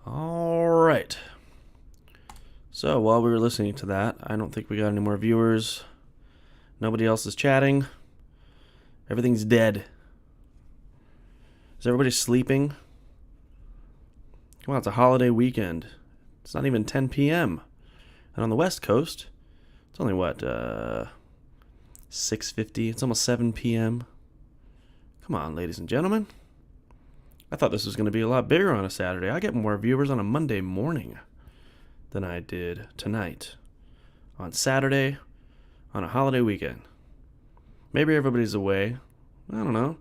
All right. So while we were listening to that, I don't think we got any more viewers. Nobody else is chatting. Everything's dead. Is everybody sleeping? Come on, it's a holiday weekend. It's not even 10 p.m. And on the West Coast, it's only, 6:50? It's almost 7 p.m. Come on, ladies and gentlemen. I thought this was going to be a lot bigger on a Saturday. I get more viewers on a Monday morning than I did tonight. On Saturday, on a holiday weekend. Maybe everybody's away. I don't know.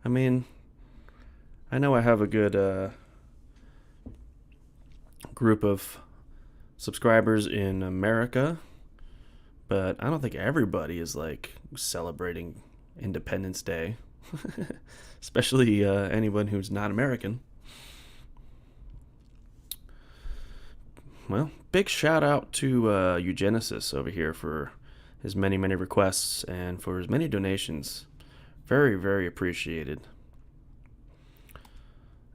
I mean, I know I have a good group of subscribers in America, but I don't think everybody is like celebrating Independence Day. Especially anyone who's not American. Well, big shout out to Eugenesis over here for his many, many requests and for his many donations. Very, very appreciated.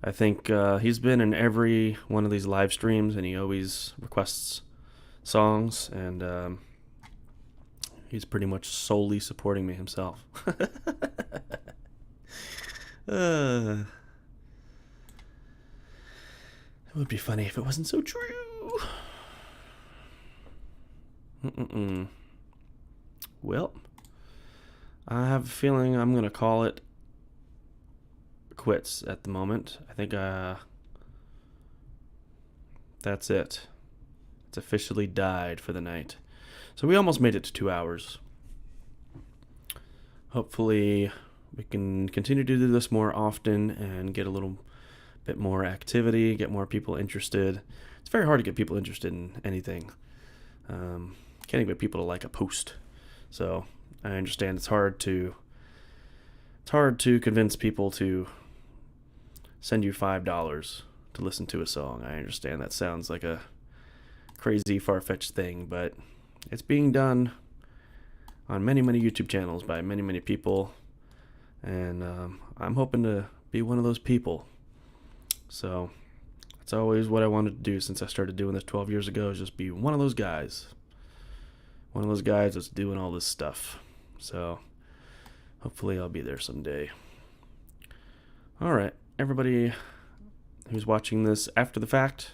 I think he's been in every one of these live streams, and he always requests songs, and he's pretty much solely supporting me himself. It would be funny if it wasn't so true. Well, I have a feeling I'm going to call it quits at the moment. I think that's it. It's officially died for the night. So we almost made it to 2 hours. Hopefully we can continue to do this more often and get a little bit more activity, get more people interested. It's very hard to get people interested in anything. Can't even get people to like a post. So I understand it's hard to convince people to send you $5 to listen to a song. I understand that sounds like a crazy, far-fetched thing, but it's being done on many, many YouTube channels by many, many people. And I'm hoping to be one of those people. So that's always what I wanted to do since I started doing this 12 years ago, is just be one of those guys. One of those guys that's doing all this stuff. So hopefully I'll be there someday. All right, everybody who's watching this after the fact,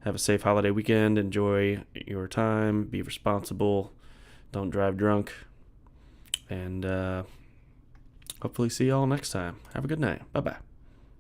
have a safe holiday weekend. Enjoy your time. Be responsible. Don't drive drunk. And hopefully see you all next time. Have a good night. Bye-bye.